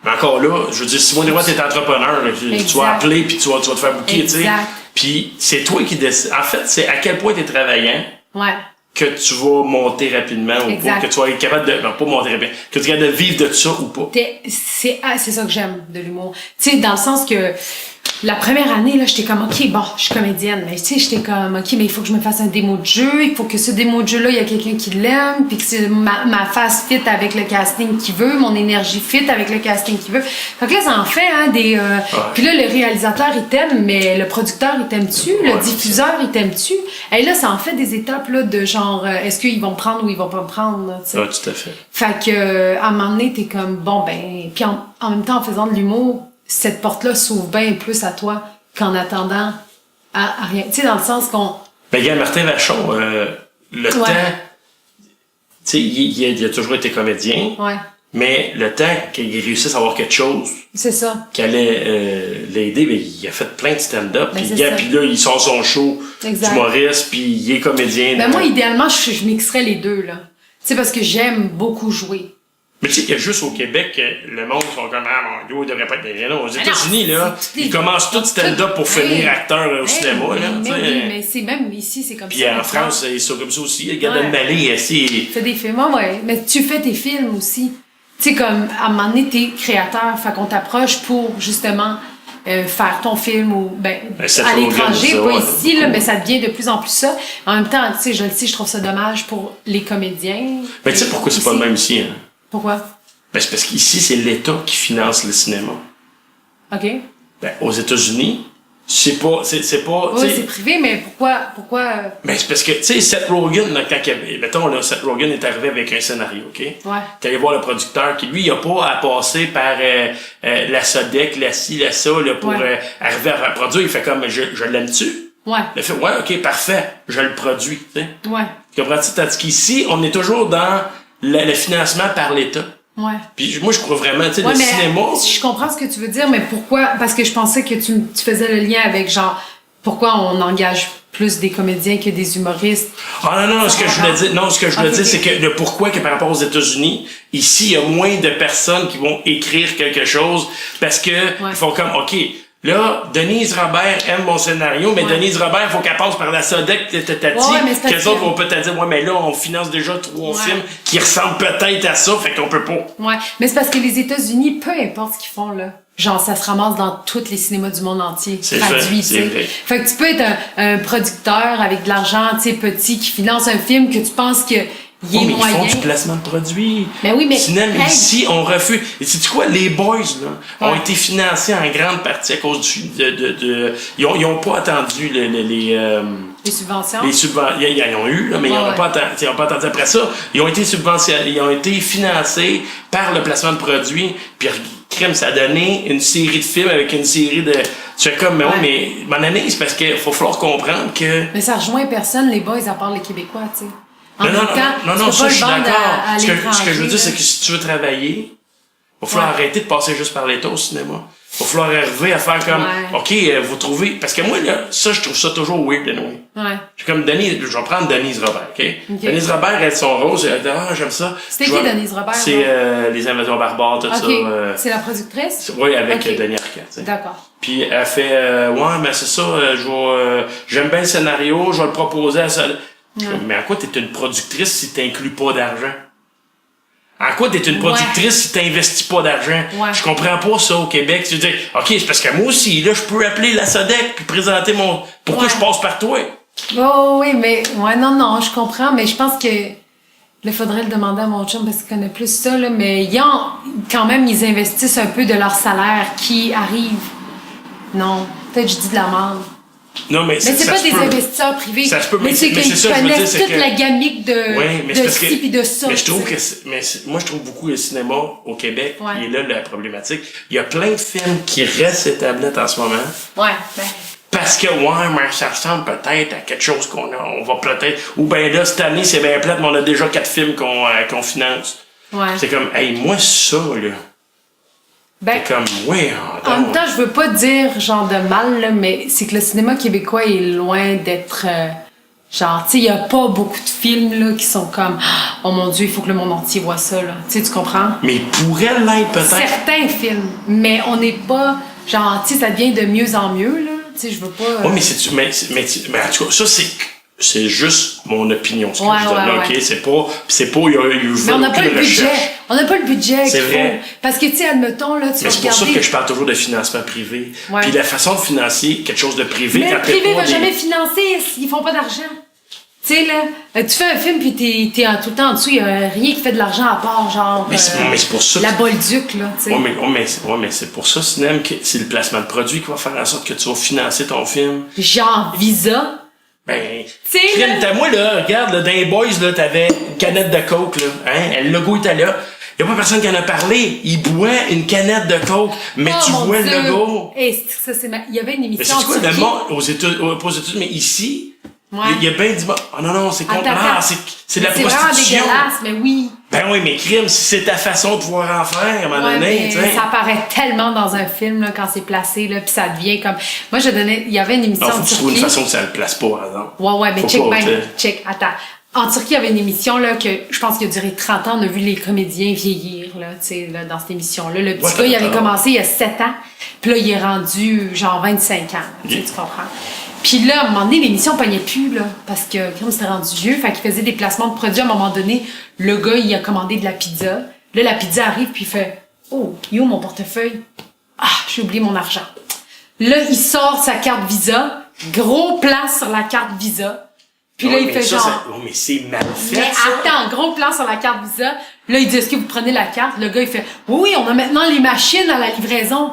mais encore là, je veux dire, si moi, des fois, t'es entrepreneur, là, tu Exact. vas appeler puis tu vas te faire booker, tu sais. Exact. Puis c'est toi qui décides. En fait, c'est à quel point t'es travaillant Ouais. que tu vas monter rapidement ou Exact. pas, que tu vas être capable de... Non, pas monter rapidement, que tu es capable de vivre de ça ou pas. C'est ça que j'aime de l'humour. Tu sais, dans le sens que la première année, là, j'étais comme, OK, bon, je suis comédienne, mais tu sais, j'étais comme, OK, mais il faut que je me fasse un démo de jeu, il faut que ce démo de jeu-là, il y a quelqu'un qui l'aime, puis que ma face fit avec le casting qu'il veut, mon énergie fit avec le casting qu'il veut. Fait que là, ça en fait, hein, des... Puis là, le réalisateur, il t'aime, mais le producteur, il t'aime-tu? Le diffuseur, il t'aime-tu? Et là, ça en fait des étapes, là, de genre, est-ce qu'ils vont me prendre ou ils vont pas me prendre, là, tu sais. Ah, tout à fait. Fait que, à un moment donné, t'es comme, bon, ben... Puis en même temps, en faisant de l'humour, cette porte-là s'ouvre bien plus à toi qu'en attendant à rien. Tu sais, dans le sens qu'on... Ben, gars, Martin Vachon, le temps... Tu sais, il a toujours été comédien, Ouais, mais le temps qu'il réussisse à avoir quelque chose c'est ça. qui allait l'aider, ben, il a fait plein de stand-up. Ben, Puis c'est gars, ça. puis là, il sort son show Exact. d'humoriste, puis il est comédien. Ben moi, idéalement, je mixerais les deux, là. Tu sais, parce que j'aime beaucoup jouer. Mais tu sais qu'il y a juste au Québec que le monde sont comme ah mon Dieu, il devrait pas être bien. Non, aux non, États-Unis là, c'est- ils commencent tout stand-up pour finir acteur au cinéma là, tu sais. Mais c'est même ici, c'est comme Puis ça. en maintenant. France, ils sont comme ça aussi. Le gars Ouais. de Malé, c'est Tu fais des films, ouais. Mais tu fais tes films aussi. Tu sais, comme, à un moment donné, t'es créateur. Fait qu'on t'approche pour, justement, faire ton film ou, Seth à Rogen, l'étranger, ça, pas ouais, ici, beaucoup. là, mais ça devient de plus en plus ça. En même temps, tu sais, je le sais, je trouve ça dommage pour les comédiens. Mais tu sais pourquoi c'est pas le même ici hein? Pourquoi? Ben c'est parce qu'ici c'est l'État qui finance le cinéma. OK. Ben aux États-Unis, c'est pas Oui, tu sais, c'est privé, mais pourquoi, ben c'est parce que tu sais Seth Rogen là, mettons là, Seth Rogen est arrivé avec un scénario, OK? ouais. T'es allé voir le producteur qui, lui, il a pas à passer par la Sodec, la ci, la ça, là, pour Ouais. arriver à produire. Il fait comme, je l'aime-tu? Ouais. Il fait, ouais, OK, parfait, je le produis. Tu sais. Ouais. Comprends-tu? Tandis qu'ici, on est toujours dans le financement par l'État. Ouais. Puis moi, je crois vraiment, tu sais, Ouais, le mais cinéma... je comprends ce que tu veux dire, mais pourquoi? Parce que je pensais que tu faisais le lien avec, genre, pourquoi on engage plus des comédiens que des humoristes. Ah non, ce que je voulais dire, non, ce que je voulais Ok, dire, ok. c'est que le pourquoi que par rapport aux États-Unis, ici, il y a moins de personnes qui vont écrire quelque chose parce que ils font comme, OK, là, Denise Robert aime mon scénario, mais Ouais. Denise Robert, il faut qu'elle passe par la Sodec, tatati, Ouais, mais c'est parce qu'elles que- autres vont peut-être dire, ouais, mais là, on finance déjà 3 Ouais. films qui ressemblent peut-être à ça, fait qu'on peut pas. Ouais. Mais c'est parce que les États-Unis, peu importe ce qu'ils font, là. genre, ça se ramasse dans tous les cinémas du monde entier. C'est traduit, vrai, c'est vrai. Fait que tu peux être un producteur avec de l'argent, tu sais, petit, qui finance un film que tu penses que il est mais moyen. ils font du placement de produits. Mais oui, mais... Cinéma, hey. ici, on refuse. Et sais-tu quoi? Les Boys, là, ont été financés en grande partie à cause ils ont pas attendu Les subventions? les subventions. Ils en ont eu, là, mais ils n'ont pas attendu après ça. Ils ont été subventionnés, ils ont été financés par le placement de produits. Puis, crème, ça a donné une série de films avec une série de... Tu fais comme, mais mais mon année, c'est parce qu'il faut falloir comprendre que... Mais ça rejoint personne, les boys, à part les Québécois, tu sais. Non, ça, je suis d'accord. Ce que je veux dire, c'est là. que si tu veux travailler, il va falloir arrêter de passer juste par l'État au cinéma. Il va falloir arriver à faire comme, OK, vous trouvez... Parce que moi, là, ça, je trouve ça toujours weird, anyway. Ouais. Je suis comme je vais prendre Denise Robert, OK? Denise Robert, elle, son rose, elle dit, j'aime ça. C'était qui, Denise Robert? C'est Les Invasions barbares, tout ça. C'est la productrice? Oui, avec Denis Arcand. D'accord. Puis elle fait, mais c'est ça, j'aime bien le scénario, je vais le proposer à ça. Mais en quoi t'es une productrice si t'inclus pas d'argent? En quoi t'es une productrice si t'investis pas d'argent? Je comprends pas ça au Québec. Tu dis, OK, c'est parce que moi aussi, là, je peux appeler la SODEC puis présenter mon... Pourquoi je passe par toi? Oh oui, mais... non, je comprends, mais je pense que... Il faudrait le demander à mon chum parce qu'il connaît plus ça, là, mais quand même, ils investissent un peu de leur salaire qui arrive. Non, peut-être je dis de la merde. Non, mais c'est pas des investisseurs privés. Ça se peut, mais c'est qu'ils connaissent toute la gamique de ci pis de ça. Mais je trouve moi, je trouve beaucoup le cinéma au Québec, et là, la problématique. Il y a plein de films qui restent ces tablettes en ce moment. Ouais, parce que, mais ça ressemble peut-être à quelque chose on va peut-être... Ou ben là, cette année, c'est bien plate, mais on a déjà 4 films qu'on finance. Ouais. C'est comme, moi, ça, là... c'est comme, en même temps, je veux pas dire genre de mal, là, mais c'est que le cinéma québécois est loin d'être... genre, tu sais, il y a pas beaucoup de films, là, qui sont comme... Oh mon Dieu, il faut que le monde entier voit ça, là. Tu sais, tu comprends? Mais il pourrait l'être, peut-être. Certains films, mais on n'est pas... Genre, tu sais, ça devient de mieux en mieux, là. Tu sais, je veux pas... Oui, mais en tout cas, ça, c'est juste mon opinion, ce que je dis là, OK? C'est pas, il y a eu mais on n'a pas le budget. On n'a pas le budget c'est vrai. Parce que, tu sais, admettons, là, tu vas regarder... c'est pour ça que je parle toujours de financement privé. Puis la façon de financer quelque chose de privé... Mais le privé va jamais financer, ils font pas d'argent. Tu sais, là, tu fais un film, puis t'es tout le temps en dessous, il y a rien qui fait de l'argent à part, genre... Mais c'est pour ça... La Bolduc, là, tu sais. mais c'est pour ça, Cinem, que c'est le placement de produit qui va faire en sorte que tu vas financer ton film. Genre Visa. Moi, là, regarde, là, dans les Boys, là, t'avais une canette de Coke, là. Hein? Le logo était là. Y a pas personne qui en a parlé. Il boit une canette de Coke, mais tu vois le logo. Il y avait une émission mais c'est quoi, le monde aux États-Unis, mais ici, il y a bien du monde. Oh non, c'est contre. C'est de la prostitution. C'est vraiment dégueulasse, mais oui. Ben oui, mais crime, si c'est ta façon de pouvoir en faire, à un moment donné, ça apparaît tellement dans un film, là, quand c'est placé, là, pis ça devient comme... Moi, il y avait une émission en Turquie... Faut trouver une façon que ça le place pas, par exemple. Ouais, mais check, attends. En Turquie, il y avait une émission, là, que je pense qu'il a duré 30 ans. On a vu les comédiens vieillir, là, tu sais, là, dans cette émission-là. Le petit gars, il avait commencé il y a 7 ans. Puis là, il est rendu, genre, 25 ans. Tu comprends? Puis là, à un moment donné, l'émission pognait plus, là, parce que comme c'était rendu vieux, fait qu'il faisait des placements de produits. À un moment donné, le gars, il a commandé de la pizza. Là, la pizza arrive, puis il fait « Oh, yo, mon portefeuille. Ah, j'ai oublié mon argent. » Là, il sort sa carte Visa, gros plan sur la carte Visa. Puis là, il fait genre... mais c'est mal fait, mais attends, gros plan sur la carte Visa. Là, il dit « Est-ce que vous prenez la carte? » Le gars, il fait « Oui, on a maintenant les machines à la livraison. »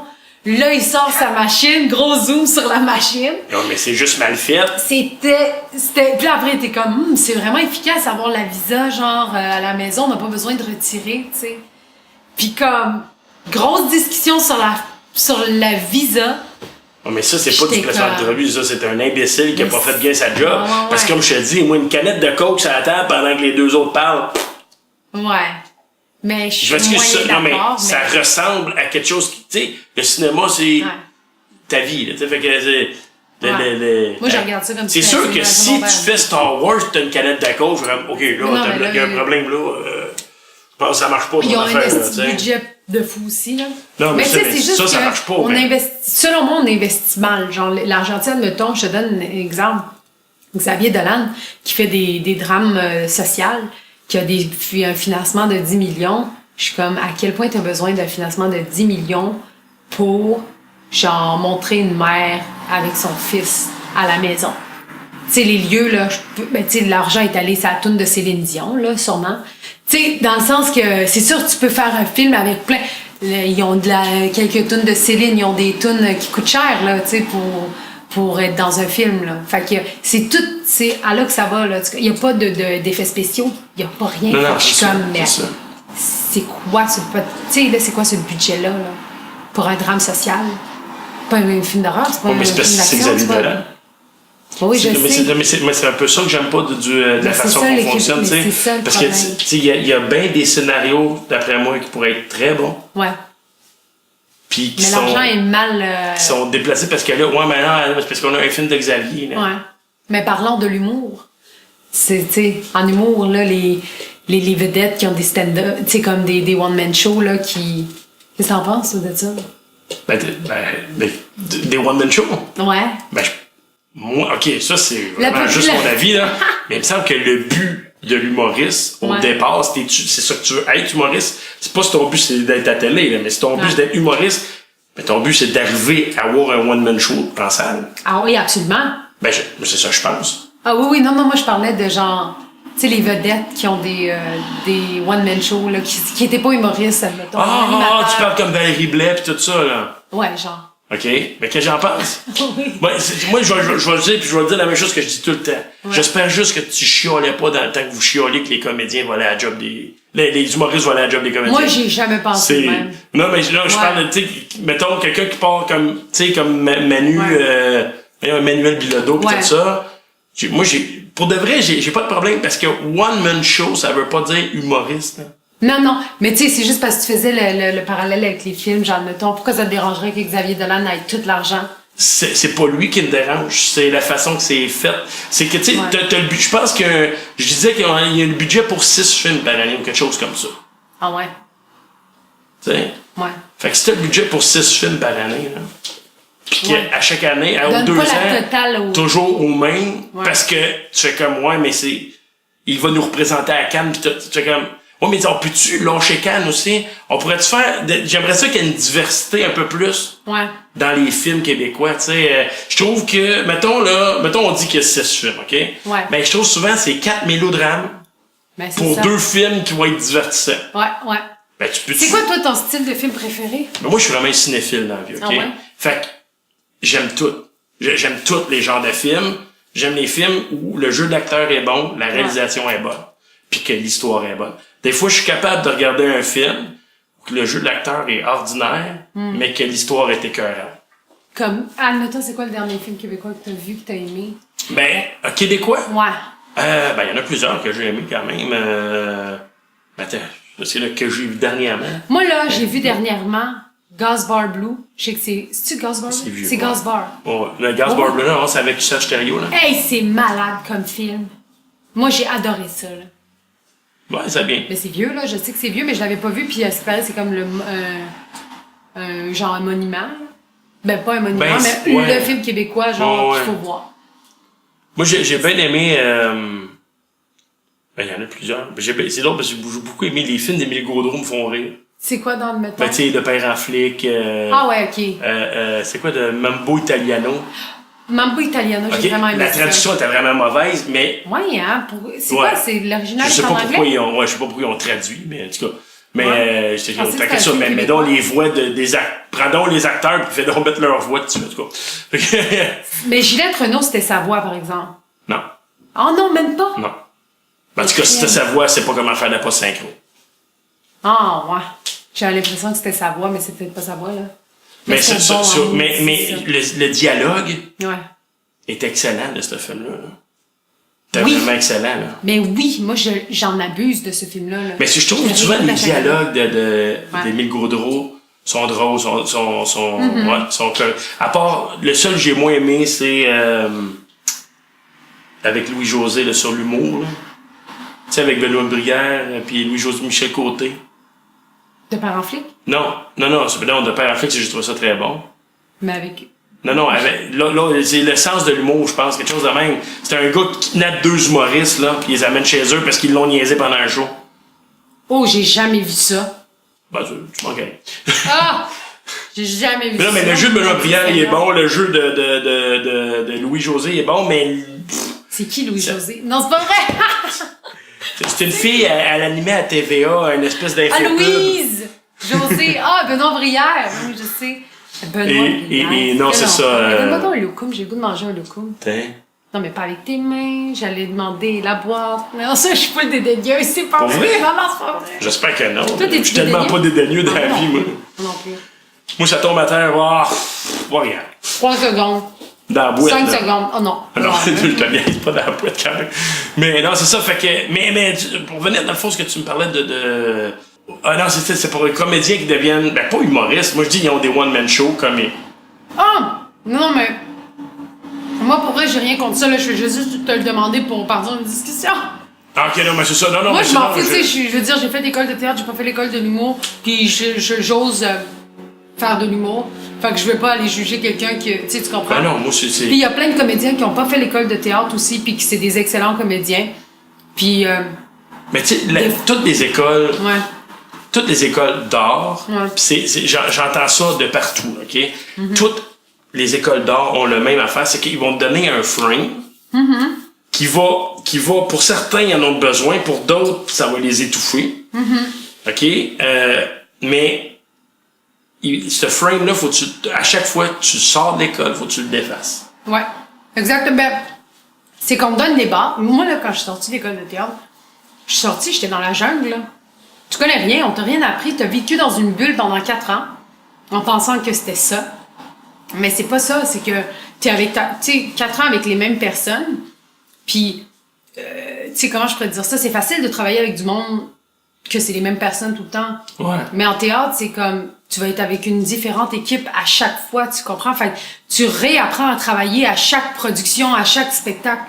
Là, il sort sa machine, gros zoom sur la machine. Non, mais c'est juste mal fait. C'était... Puis après, t'es comme, c'est vraiment efficace avoir la Visa, genre, à la maison, on n'a pas besoin de retirer, tu sais. Puis comme, grosse discussion sur la Visa. Non, mais ça, c'est pas du placement de produit, ça, c'est un imbécile qui a pas fait bien sa job. Parce que comme je te dis, moi, une canette de coke sur la table pendant que les deux autres parlent. Ouais. Mais je suis d'accord, ça ressemble à quelque chose qui, tu sais, le cinéma, c'est ta vie, là, tu sais, fait que c'est... Moi, je regarde ça comme ça. C'est sûr que si tu fais Star Wars, t'as une canette de coke, OK, là, il y a un problème, là, je pense que ça marche pas. Ils ont investi un budget de fou aussi, là. Non, mais c'est juste ça marche pas. Selon moi, on investit mal. Genre, l'Argentine, mettons, je te donne un exemple. Xavier Dolan, qui fait des drames sociaux, qui a un financement de 10 millions. Je suis comme, à quel point tu as besoin d'un financement de 10 millions pour, genre, montrer une mère avec son fils à la maison. Tu sais, les lieux, là, tu sais, l'argent est allé sur la toune de Céline Dion, là, sûrement. Tu sais, dans le sens que, c'est sûr, tu peux faire un film avec plein... Ils ont quelques tunes de Céline, ils ont des tunes qui coûtent cher, là, tu sais, pour être dans un film, là. Fait que c'est tout, c'est à là que ça va, là. Il y a pas d'effets spéciaux, il y a pas rien. Non, je suis comme, mais c'est quoi ce... Tu sais, là, c'est quoi ce budget-là, là? Pour un drame social? Pas un film d'horreur, c'est pas un film d'action, c'est Xavier Dolan. Oui, je sais. Mais c'est un peu ça que j'aime pas de la façon qu'on fonctionne, tu sais. Parce que, tu sais, il y a bien des scénarios, d'après moi, qui pourraient être très bons. Ouais. Puis mais l'argent est mal... Qui sont déplacés parce que là, ouais, maintenant, c'est parce qu'on a un film de Xavier, là. Ouais. Mais parlons de l'humour. C'est, tu sais, en humour, là, les vedettes qui ont des stand-up, tu sais, comme des one-man shows, là, qui... Qu'est-ce que t'en penses, de ça? Des one-man shows? Ouais. Moi, OK, ça, c'est vraiment juste mon avis, là. Mais il me semble que le but de l'humoriste, au départ, c'est ça que tu veux être humoriste. C'est pas si ton but, c'est d'être à la télé, là, mais si ton but, c'est d'être humoriste, mais ton but, c'est d'arriver à avoir un one-man show en salle. Ah oui, absolument. C'est ça, je pense. Ah oui, non, moi, je parlais de genre... Tu sais, les vedettes qui ont des one-man shows, là, qui étaient pas humoristes, admettons. Tu parles comme Valérie Blais pis tout ça, là. Ouais, genre. OK. Mais qu'est-ce que j'en pense? Oui. Moi, je vais le dire, puis je vais le dire la même chose que je dis tout le temps. Ouais. J'espère juste que tu chiolais pas dans le temps que vous chiolez que les comédiens vont aller à la job des... Les humoristes vont aller à la job des comédiens. Moi, j'ai jamais pensé de même. Non, mais là, je parle de, tu sais, mettons, quelqu'un qui part comme, tu sais, comme Manu, Manuel Bilodeau pis tout ça. Pour de vrai, j'ai pas de problème parce que one-man show, ça veut pas dire humoriste, là. Non, mais tu sais, c'est juste parce que tu faisais le parallèle avec les films, genre, mettons, pourquoi ça te dérangerait que Xavier Dolan ait tout l'argent? C'est pas lui qui me dérange, c'est la façon que c'est fait. C'est que, tu sais, t'as le but, je pense que, je disais qu'il y a le budget pour 6 films par année ou quelque chose comme ça. Ah ouais? Tu sais? Ouais. Fait que si t'as le budget pour 6 films par année, là, pis qu'à chaque année, aux 2 ans, toujours au même, parce que tu fais comme, mais il va nous représenter à Cannes, pis tu fais comme, mais on peut-tu lâcher Cannes aussi? On pourrait-tu faire... J'aimerais ça qu'il y ait une diversité un peu plus dans les films québécois, tu sais. Je trouve que, mettons, on dit qu'il y a 6 films, OK? Ouais. Ben, je trouve souvent c'est 4 mélodrames pour 2 films qui vont être divertissants. Ouais. Ben, c'est quoi, toi, ton style de film préféré? Ben, moi, je suis vraiment un cinéphile dans la vie, OK? Ah ouais? Fait que, j'aime tout. J'aime tous les genres de films. J'aime les films où le jeu d'acteur est bon, la réalisation est bonne, puis que l'histoire est bonne. Des fois, je suis capable de regarder un film où le jeu de l'acteur est ordinaire, mais que l'histoire est écœurante. Comme, admettons, c'est quoi le dernier film québécois que t'as vu, que t'as aimé? Ben, québécois? Ouais. Ben, il y en a plusieurs que j'ai aimé quand même. Attends, c'est là que j'ai vu dernièrement. Moi, là, j'ai vu dernièrement Gas Bar Blue. Je sais que c'est-tu Gas Bar Blue? C'est Gas Bar. Ouais, le Gas Bar Blue, là, c'est avec Serge Thériault, là. Hey, c'est malade comme film. Moi, j'ai adoré ça, là. Ouais, c'est bien. Mais c'est vieux, là. Je sais que c'est vieux, mais je l'avais pas vu. Puis, c'est comme genre un monument. Là. Ben, pas un monument, mais le film québécois, genre, qu'il faut voir. Moi, j'ai bien aimé... il y en a plusieurs. C'est drôle parce que j'ai beaucoup aimé les films d'Émile Gaudreau me font rire. C'est quoi dans le mettons? Ben, tu sais, Le Père en flic. Ah ouais, OK. C'est quoi de Mambo Italiano? Mambo Italiano, j'ai vraiment aimé ça. La traduction était vraiment mauvaise, mais... Ouais, hein? C'est quoi? C'est l'original en anglais? Je sais pas pourquoi ils ont traduit, mais en tout cas... Mais ils ont traqué ça. Mais donc les voix des acteurs... Prends donc les acteurs et fais donc mettre leur voix dessus, en tout cas. Mais Ginette Renault, c'était sa voix, par exemple. Non. Oh non, même pas? Non. En tout cas, si c'était sa voix, c'est pas comment faire de la post-synchro. Ah, ouais. J'avais l'impression que c'était sa voix, mais c'est peut-être pas sa voix, là. Mais le dialogue est excellent de ce film-là. C'était vraiment excellent, là. Mais oui, moi, j'en abuse de ce film-là. Là. Mais je trouve souvent les dialogues d'Émile Gaudreau sont drôles, sont à part, le seul que j'ai moins aimé, c'est avec Louis-José, là, sur l'humour, là. Tu sais, avec Benoît Brière, puis Louis-José Michel Côté. De Père en flic? Non, de Père en flic, j'ai trouvé ça très bon. Mais avec... Non, là, c'est le sens de l'humour, je pense, quelque chose de même. C'est un gars qui kidnappe 2 humoristes, là, pis ils les amène chez eux parce qu'ils l'ont niaisé pendant un show. Oh, j'ai jamais vu ça. Ben, tu manques. Ah! J'ai jamais vu Mais non, mais ça. le jeu de Benoît Brière, il est bon. Le jeu de Louis-José est bon, mais... C'est qui Louis-José? Non, c'est pas vrai! C'est une fille, elle animait à TVA, une espèce d'info. Ah, Louise! José. Ah, Benoît Brière. Oui, je sais. Benoît Brière. Et non, c'est ça. Donne-moi donc un loukoum. J'ai le goût de manger un loukoum. Tiens. Non, mais pas avec tes mains. J'allais demander la boîte. Mais non, ça, je suis pas dédaigneuse. C'est pas Pour vrai? Non, c'est pas vrai. J'espère que non. Toi, t'es-tu Je suis tellement pas dédaigneux dans la vie, moi. Non plus. Moi, ça tombe à terre, regarde. 3 secondes. Dans la boîte. 5 là. secondes. Oh non. Non, je te niaise pas dans la boîte quand même. Mais non, c'est ça, fait que. Mais pour venir dans le fond, ce que tu me parlais de. Ah non, c'est pour les comédiens qui deviennent. Ben, pas humoristes. Moi, je dis, ils ont des one-man shows comme. Ah! Non, mais. Moi, pour vrai, j'ai rien contre ça. Là. Je vais juste te le demander pour partir d'une discussion. Ah, ok, non, mais c'est ça. Non, Moi, mais je m'en fous, tu sais. Je veux dire, j'ai fait l'école de théâtre, j'ai pas fait l'école de l'humour. Puis j'ose faire de l'humour. Fait que je vais pas aller juger quelqu'un qui. Tu sais, tu comprends? Ben non, moi, c'est. Puis il y a plein de comédiens qui ont pas fait l'école de théâtre aussi, puis qui c'est des excellents comédiens. Puis. Mais tu sais, toutes les écoles. Ouais. Toutes les écoles d'art, Ouais. pis j'entends ça de partout, OK? Toutes les écoles d'art ont le même affaire, c'est qu'ils vont te donner un frame qui va, pour certains, ils en ont besoin, pour d'autres, ça va les étouffer. OK? Mais ce frame-là, à chaque fois que tu sors de l'école, faut que tu le défasses. Ouais. Exactement. Ben, c'est qu'on me donne des barres. Moi, là, quand je suis sortie de l'école de théâtre, je suis sortie, j'étais dans la jungle, là. Tu connais rien, on t'a rien appris, t'as vécu dans une bulle pendant 4 ans, en pensant que c'était ça. Mais c'est pas ça, c'est que t'es avec tu sais, 4 ans avec les mêmes personnes, puis, tu sais, comment je pourrais te dire ça? C'est facile de travailler avec du monde que c'est les mêmes personnes tout le temps. Ouais. Mais en théâtre, c'est comme, tu vas être avec une différente équipe à chaque fois, tu comprends? Fait que tu réapprends à travailler à chaque production, à chaque spectacle.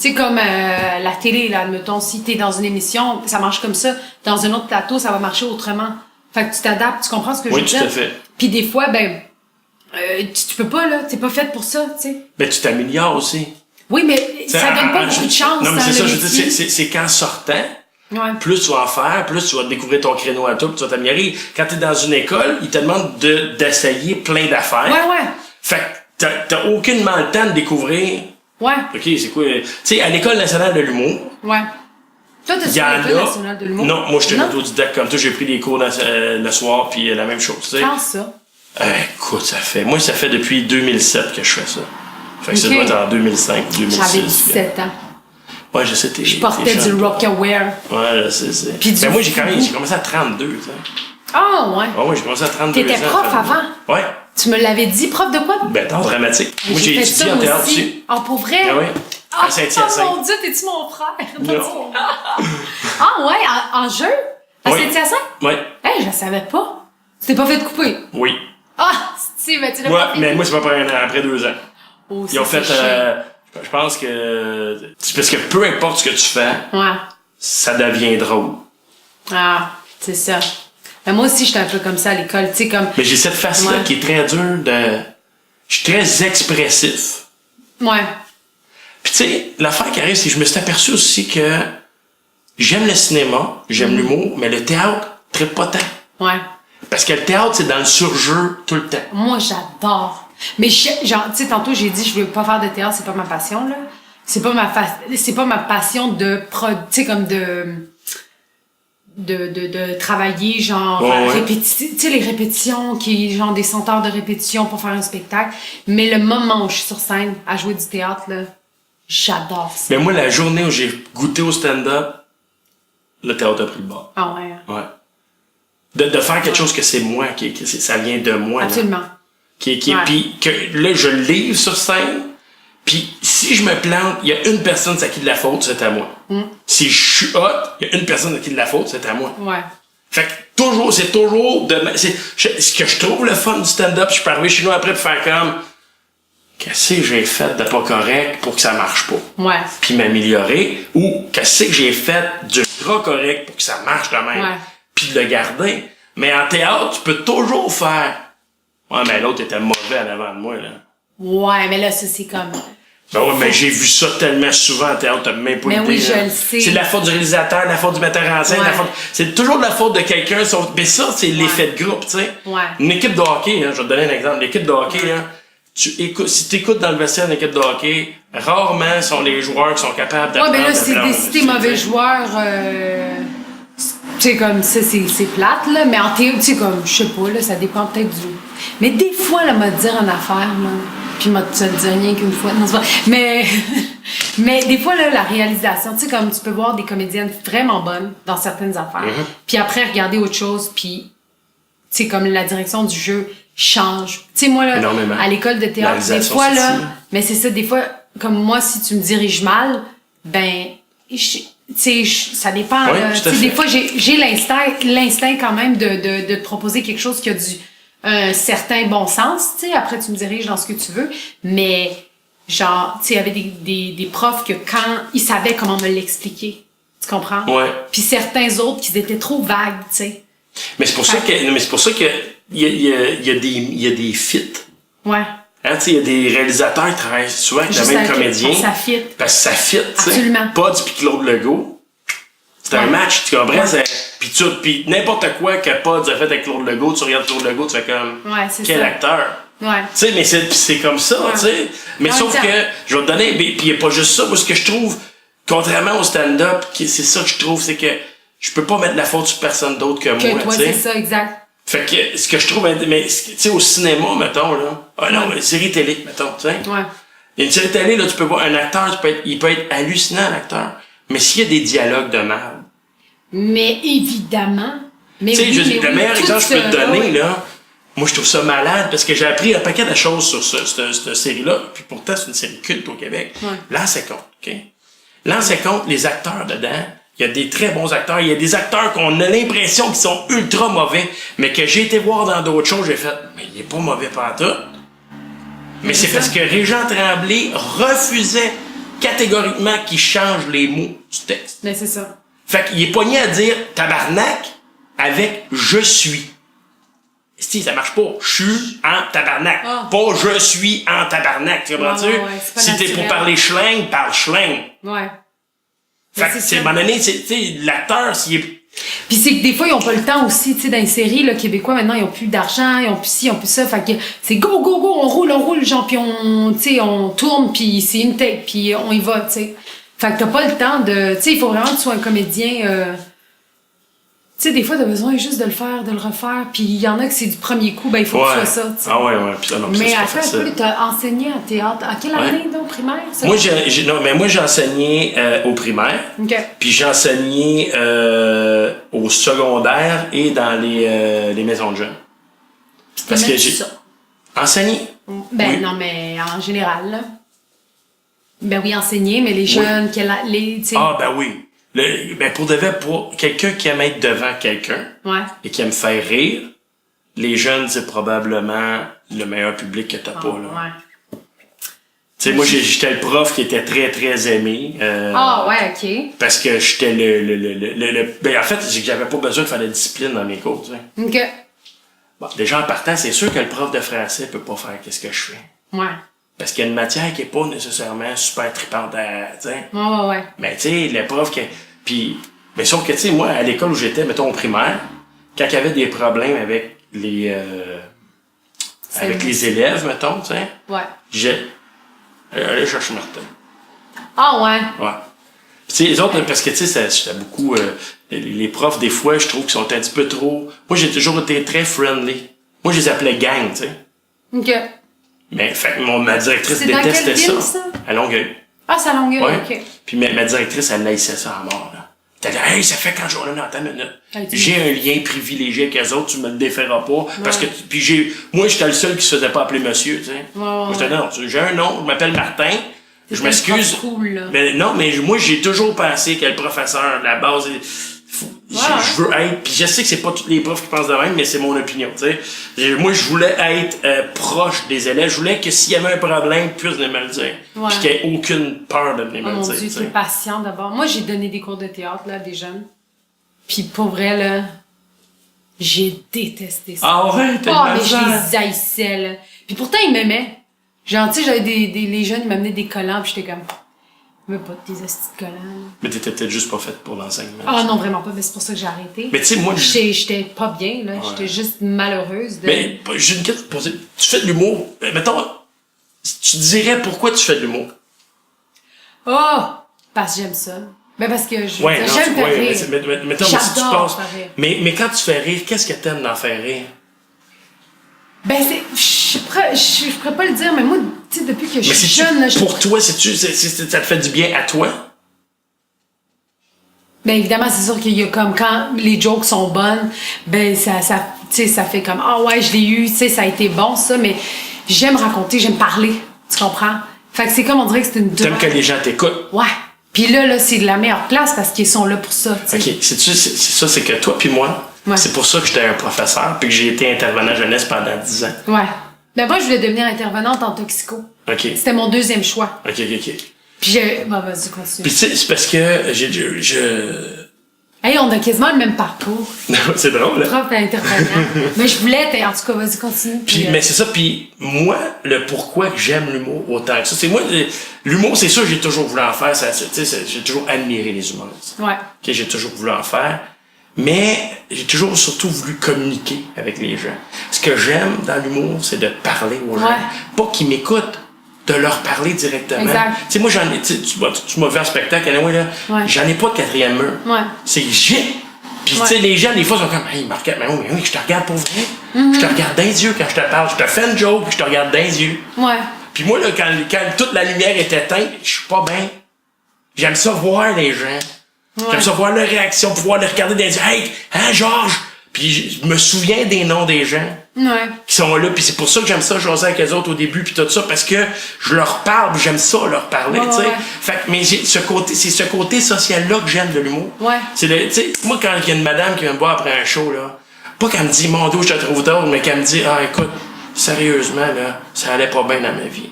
Tu sais, comme la télé, là, admettons, si t'es dans une émission, ça marche comme ça. Dans un autre plateau, ça va marcher autrement. Fait que tu t'adaptes, tu comprends ce que je veux dire? Oui, tout à fait. Puis des fois, ben, tu peux pas, là, t'es pas faite pour ça, tu sais. Ben, tu t'améliores aussi. Oui, mais ça donne pas beaucoup de chance. Non, mais dans c'est ça, le je veux dire, métier. c'est qu'en sortant, Ouais. plus tu vas en faire, plus tu vas découvrir ton créneau à toi, puis tu vas t'améliorer. Quand t'es dans une école, ils te demandent d'essayer plein d'affaires. Ouais. Fait que t'as aucunement le temps de découvrir. Ouais. OK, c'est quoi? Tu sais, à l'École nationale de l'humour, Ouais. Toi, t'as il y fait en l'École a. nationale de l'humour? Non, moi, j'étais Non? autodidacte comme toi, j'ai pris des cours le soir, puis la même chose, tu sais. Quand ça? Écoute, ça fait depuis 2007 que je fais ça. Fait que ça Ok. doit être en 2005, 2006. J'avais 17 ans. Ouais, je sais, t'es. Je portais du Rockaware. Ouais, je sais. Puis du Ben, moi, j'ai foufou. commencé à 32, tu sais. Ah, ouais. Ah ouais, j'ai commencé à 32 T'étais ans. prof ça fait- avant? Ouais. Tu me l'avais dit, prof de quoi? Ben, d'art dramatique. Moi, j'ai fait étudié ça en théâtre aussi. aussi. Ah, pour vrai? Ah ouais. Ah, À Saint-Hyacinthe. oh mon Dieu, t'es-tu mon frère? Non. Ah, ouais, en jeu? À Oui. Saint-Hyacinthe? Ouais. Hey, je le savais pas. Tu t'es pas fait couper? Oui. Ah, si, mais tu l'as Ouais, pas fait. mais moi, c'est pas après 2 ans. Oh, Ils ont ça, fait, c'est chiant. je pense que, c'est parce que peu importe ce que tu fais, Ouais. ça devient drôle. Ah, c'est ça. Mais moi aussi, j'étais un peu comme ça à l'école, tu sais, comme... Mais j'ai cette face-là Ouais. qui est très dure de, je suis très expressif. Ouais. Puis tu sais, l'affaire qui arrive, c'est que je me suis aperçu aussi que j'aime le cinéma, j'aime l'humour, mais le théâtre, très pas tant. Ouais. Parce que le théâtre, c'est dans le surjeu tout le temps. Moi, j'adore. Mais genre, tu sais, tantôt, j'ai dit, je veux pas faire de théâtre, c'est pas ma passion, là. C'est pas ma passion de tu sais, comme de travailler, genre, Ouais. tu sais, les répétitions, genre des 100 heures de répétition pour faire un spectacle. Mais le moment où je suis sur scène à jouer du théâtre, là, j'adore ça. Mais moi, la journée où j'ai goûté au stand-up, le théâtre a pris le bord. Ah ouais. Ouais. De faire quelque chose que c'est moi, ça vient de moi. Là. Absolument. Ouais. Ouais. Puis que là, je le livre sur scène, puis si je me plante, il y a une personne à qui de la faute, c'est à moi. Si je suis hot, il y a une personne à qui de la faute, c'est à moi. Ouais. Fait que toujours, c'est toujours ce que je trouve le fun du stand-up, je peux arriver chez nous après pour faire comme qu'est-ce que j'ai fait de pas correct pour que ça marche pas. Ouais. Puis m'améliorer, ou qu'est-ce que j'ai fait d'ultra correct pour que ça marche de même. Ouais. Puis de le garder. Mais en théâtre, tu peux toujours faire ouais, mais l'autre était mauvais en avant de moi, là. Ouais, mais là, ça, c'est comme... Ben ouais, mais j'ai vu ça tellement souvent en théâtre, t'as même pas Mais idée. oui, je là. le sais. C'est de la faute du réalisateur, de la faute du metteur en scène, Ouais. c'est toujours de la faute de quelqu'un, mais ça, c'est l'effet de groupe, tu sais. Ouais. Une équipe de hockey, hein, je vais te donner un exemple. L'équipe de hockey, là, si t'écoutes dans le vestiaire d'une équipe de hockey, rarement sont les joueurs qui sont capables Ouais, d'apprendre. ben là, c'est des si mauvais joueurs, c'est comme ça, c'est plate, là, mais en théorie, tu sais, comme, je sais pas, là, ça dépend peut-être du. Mais des fois, là, m'a dire en affaire, là, puis m'a te dit rien qu'une fois, non, c'est pas. Mais des fois, là, la réalisation, tu sais, comme tu peux voir des comédiennes vraiment bonnes dans certaines affaires, puis après, regarder autre chose, puis, tu sais, comme la direction du jeu change. Tu sais, moi, là, énormément. à l'école de théâtre, des Réalisation, fois, c'est là, ça. mais c'est ça, des fois, comme moi, si tu me diriges mal, ben, tu sais, ça dépend. Oui, là. tout à Tu sais, fait. des fois, j'ai l'instinct quand même de te proposer quelque chose qui a un certain bon sens. Tu sais, après, tu me diriges dans ce que tu veux. Mais, genre, tu sais, il y avait des profs que quand ils savaient comment me l'expliquer, tu comprends? Ouais. Puis certains autres qui étaient trop vagues, tu sais. Mais c'est pour ça que il y a des fits. Ouais. Hein, tu sais, il y a des réalisateurs qui travaillent souvent avec le Juste même avec- comédien. ça fit. Parce que ça fit, tu sais. Absolument. Pods puis Claude Legault. C'est un Ouais. match, tu comprends? Puis n'importe quoi que Pods a fait avec Claude Legault, tu regardes Claude Legault, tu fais comme, Ouais, c'est quel ça. acteur? Ouais. Tu sais, mais c'est comme ça, Ouais. tu sais. Mais Ouais, sauf exact. que, je vais te donner, puis il n'y a pas juste ça. Moi, ce que je trouve, contrairement au stand-up, c'est ça que je trouve, c'est que je peux pas mettre la faute sur personne d'autre que Que moi, toi, tu sais. c'est ça, exact. Fait que, ce que je trouve, mais, tu sais, au cinéma, mettons, là. Ah non, Ouais. une série télé, mettons, tu sais. Ouais. Une série télé, là, tu peux voir un acteur, il peut être hallucinant, l'acteur. Mais s'il y a des dialogues de merde. Mais évidemment. Mais Tu sais, oui, mais le oui, meilleur tout exemple que je peux te ça, donner, ouais. là, moi, je trouve ça malade parce que j'ai appris un paquet de choses sur cette série-là. Puis pourtant, c'est une série culte au Québec. Ouais. L'an 50, OK? L'an 50, les acteurs dedans, il y a des très bons acteurs. Il y a des acteurs qu'on a l'impression qu'ils sont ultra mauvais, mais que j'ai été voir dans d'autres choses, j'ai fait, mais il est pas mauvais pantoute. Mais c'est ça. parce que Régent Tremblay refusait catégoriquement qu'il change les mots du texte. Mais c'est ça. Fait qu'il est pogné à dire tabarnak avec je suis. Si, ça marche pas. Je suis en tabarnak. Ah. Pas je suis en tabarnak. Tu comprends-tu? Ouais, c'est pas Si t'es naturel. pour parler schling, parle schling. Ouais. Fait Mais que, c'est c'est, à ça. un moment donné, tu sais, l'acteur, s'il est. Puis c'est que des fois, ils ont pas le temps aussi, tu sais, dans les séries, là, québécois, maintenant, ils ont plus d'argent, ils ont plus ci, ils ont plus ça. Fait que c'est go, go, go, on roule, genre, puis tu sais, on tourne, puis c'est une take, puis on y va, tu sais. Fait que t'as pas le temps de, tu sais, il faut vraiment que tu sois un comédien, tu sais, des fois, t'as besoin juste de le faire, de le refaire, puis il y en a que c'est du premier coup, ben, il faut que tu sois ça, tu sais. Ah ouais. Puis, non, puis ça, Mais c'est pas attends un facile. peu, t'as enseigné en théâtre. À quelle année, donc, primaire, ça? Moi, j'ai enseigné au primaire. OK. Puis j'ai enseigné au secondaire et dans les maisons de jeunes. Parce que T'aimais-tu j'ai ça? enseigné. Ben Oui. non, mais en général, là. Ben oui, enseigner, mais les jeunes, tu sais. Ah ben oui. Pour de vrai, pour quelqu'un qui aime être devant quelqu'un Ouais. et qui aime faire rire, les jeunes, c'est probablement le meilleur public que t'as pas, là. Ouais. Tu sais, moi, j'étais le prof qui était très, très aimé. Ah ouais, ok. Parce que j'étais ben, en fait, c'est que j'avais pas besoin de faire de discipline dans mes cours, tu sais. Ok. Bon, déjà, en partant, c'est sûr que le prof de français peut pas faire qu'est-ce que je fais. Ouais. Parce qu'il y a une matière qui est pas nécessairement super tripante à, tu sais. Ouais. Mais tu sais, le prof puis, mais sauf que, tu sais, moi, à l'école où j'étais, mettons au primaire, quand il y avait des problèmes avec les élèves, mettons, tu sais, Ouais. allez chercher Martin. Ah ouais. Ouais. Puis, tu sais, les autres, parce que, tu sais, c'était beaucoup, les profs, des fois, je trouve qu'ils sont un petit peu trop, moi, j'ai toujours été très friendly. Moi, je les appelais gang, tu sais. Ok. Mais, fait que ma directrice C'est dans détestait quelle ville, ça? À Longueuil. Ah, c'est à Longueuil, Ouais. ok. Puis ma directrice, elle laissait ça à mort, là. T'as dit, hey, ça fait quand je non, attends une minute. Hey, tu- J'ai un lien privilégié avec eux autres, tu me le déféras pas. Parce que, puis moi, j'étais le seul qui se faisait pas appeler monsieur, tu sais. Moi, j'étais, non, j'ai un nom, je m'appelle Martin. Je C'était m'excuse. le prof cool, là. Mais non, mais moi, j'ai toujours pensé que le professeur, la base, je veux être, puis je sais que c'est pas tous les profs qui pensent de même, mais c'est mon opinion, tu sais. Moi, je voulais être proche des élèves. Je voulais que s'il y avait un problème, ils puissent venir me le dire. Ouais. Puis qu'il n'y ait aucune peur de venir Oh me mon le dire. Dieu, tu sais. t'es patient d'abord. Moi, j'ai donné des cours de théâtre, là, à des jeunes. Puis pour vrai, là, j'ai détesté ça. Ah ouais, Oh, mais je les haïssais, là. Puis pourtant, ils m'aimaient. Genre, tu sais, j'avais les jeunes, ils m'amenaient des collants, puis j'étais comme, je veux pas des hosties de collants, là. Mais t'étais peut-être juste pas faite pour l'enseignement. Ah non, vraiment pas, mais c'est pour ça que j'ai arrêté. Mais tu sais, moi, J'étais pas bien, là. Ouais. J'étais juste malheureuse de... Mais j'ai une question à te poser. Tu fais de l'humour. Mettons, tu dirais pourquoi tu fais de l'humour? Oh! Parce que j'aime ça. Ben parce que j'aime Non, faire rire. Mettons, si tu J'adore passes. faire rire. Mais quand tu fais rire, qu'est-ce que t'aimes d'en faire rire? Ben c'est... Je pourrais pas le dire, mais moi, tu sais, depuis que je suis jeune, là... Pour toi, ça te fait du bien à toi? Ben évidemment, c'est sûr qu'il y a comme quand les jokes sont bonnes, ben ça tu sais, ça fait comme ah ouais, je l'ai eu, tu sais, ça a été bon ça, mais j'aime raconter, j'aime parler, tu comprends? Fait que c'est comme on dirait que c'est une drogue. T'aimes que les gens t'écoutent? Ouais. Puis là c'est de la meilleure place parce qu'ils sont là pour ça, tu sais. OK, c'est que toi puis moi, Ouais. c'est pour ça que j'étais un professeur puis que j'ai été intervenant jeunesse pendant 10 ans. Ouais. Ben moi je voulais devenir intervenante en toxico. OK. C'était mon deuxième choix. OK. Puis bon, vas-y, continue. Puis tu sais, c'est parce que Hey, on a quasiment le même parcours. c'est drôle, hein? Prof et intervenant. Mais je voulais en tout cas, vas-y, continue. Puis, mais c'est ça, puis moi, le pourquoi que j'aime l'humour autant que ça, c'est moi, l'humour, c'est ça, j'ai toujours voulu en faire, j'ai toujours admiré les humoristes. Ouais. Okay, j'ai toujours voulu en faire, mais j'ai toujours surtout voulu communiquer avec les gens. Ce que j'aime dans l'humour, c'est de parler aux gens. Pas qu'ils m'écoutent, de leur parler directement. Exact. Tu sais, moi, tu m'as vu en spectacle, anyway, là, j'en ai pas de quatrième mur. Ouais. C'est j'ai. Puis, tu sais, les gens, des fois, sont comme, hey, Marquette, mais oui, je te regarde pour vrai. Je te regarde dans les yeux quand je te parle. Je te fais une joke, puis je te regarde dans les yeux. Ouais. Puis moi, là, quand toute la lumière est éteinte, je suis pas bien. J'aime ça voir les gens. Ouais. J'aime ça voir leur réaction, pouvoir les regarder dans les yeux. Hey, hein, Georges? Puis je me souviens des noms des gens Ouais. qui sont là. Puis c'est pour ça que j'aime ça jaser avec les autres au début, puis tout ça, parce que je leur parle, j'aime ça leur parler, tu sais. Fait que, mais c'est ce côté social-là que j'aime de l'humour. Ouais. C'est tu sais, moi, quand il y a une madame qui vient me voir après un show, là, pas qu'elle me dit, mon dos, je te trouve drôle, mais qu'elle me dit, ah, écoute, sérieusement, là, ça allait pas bien dans ma vie.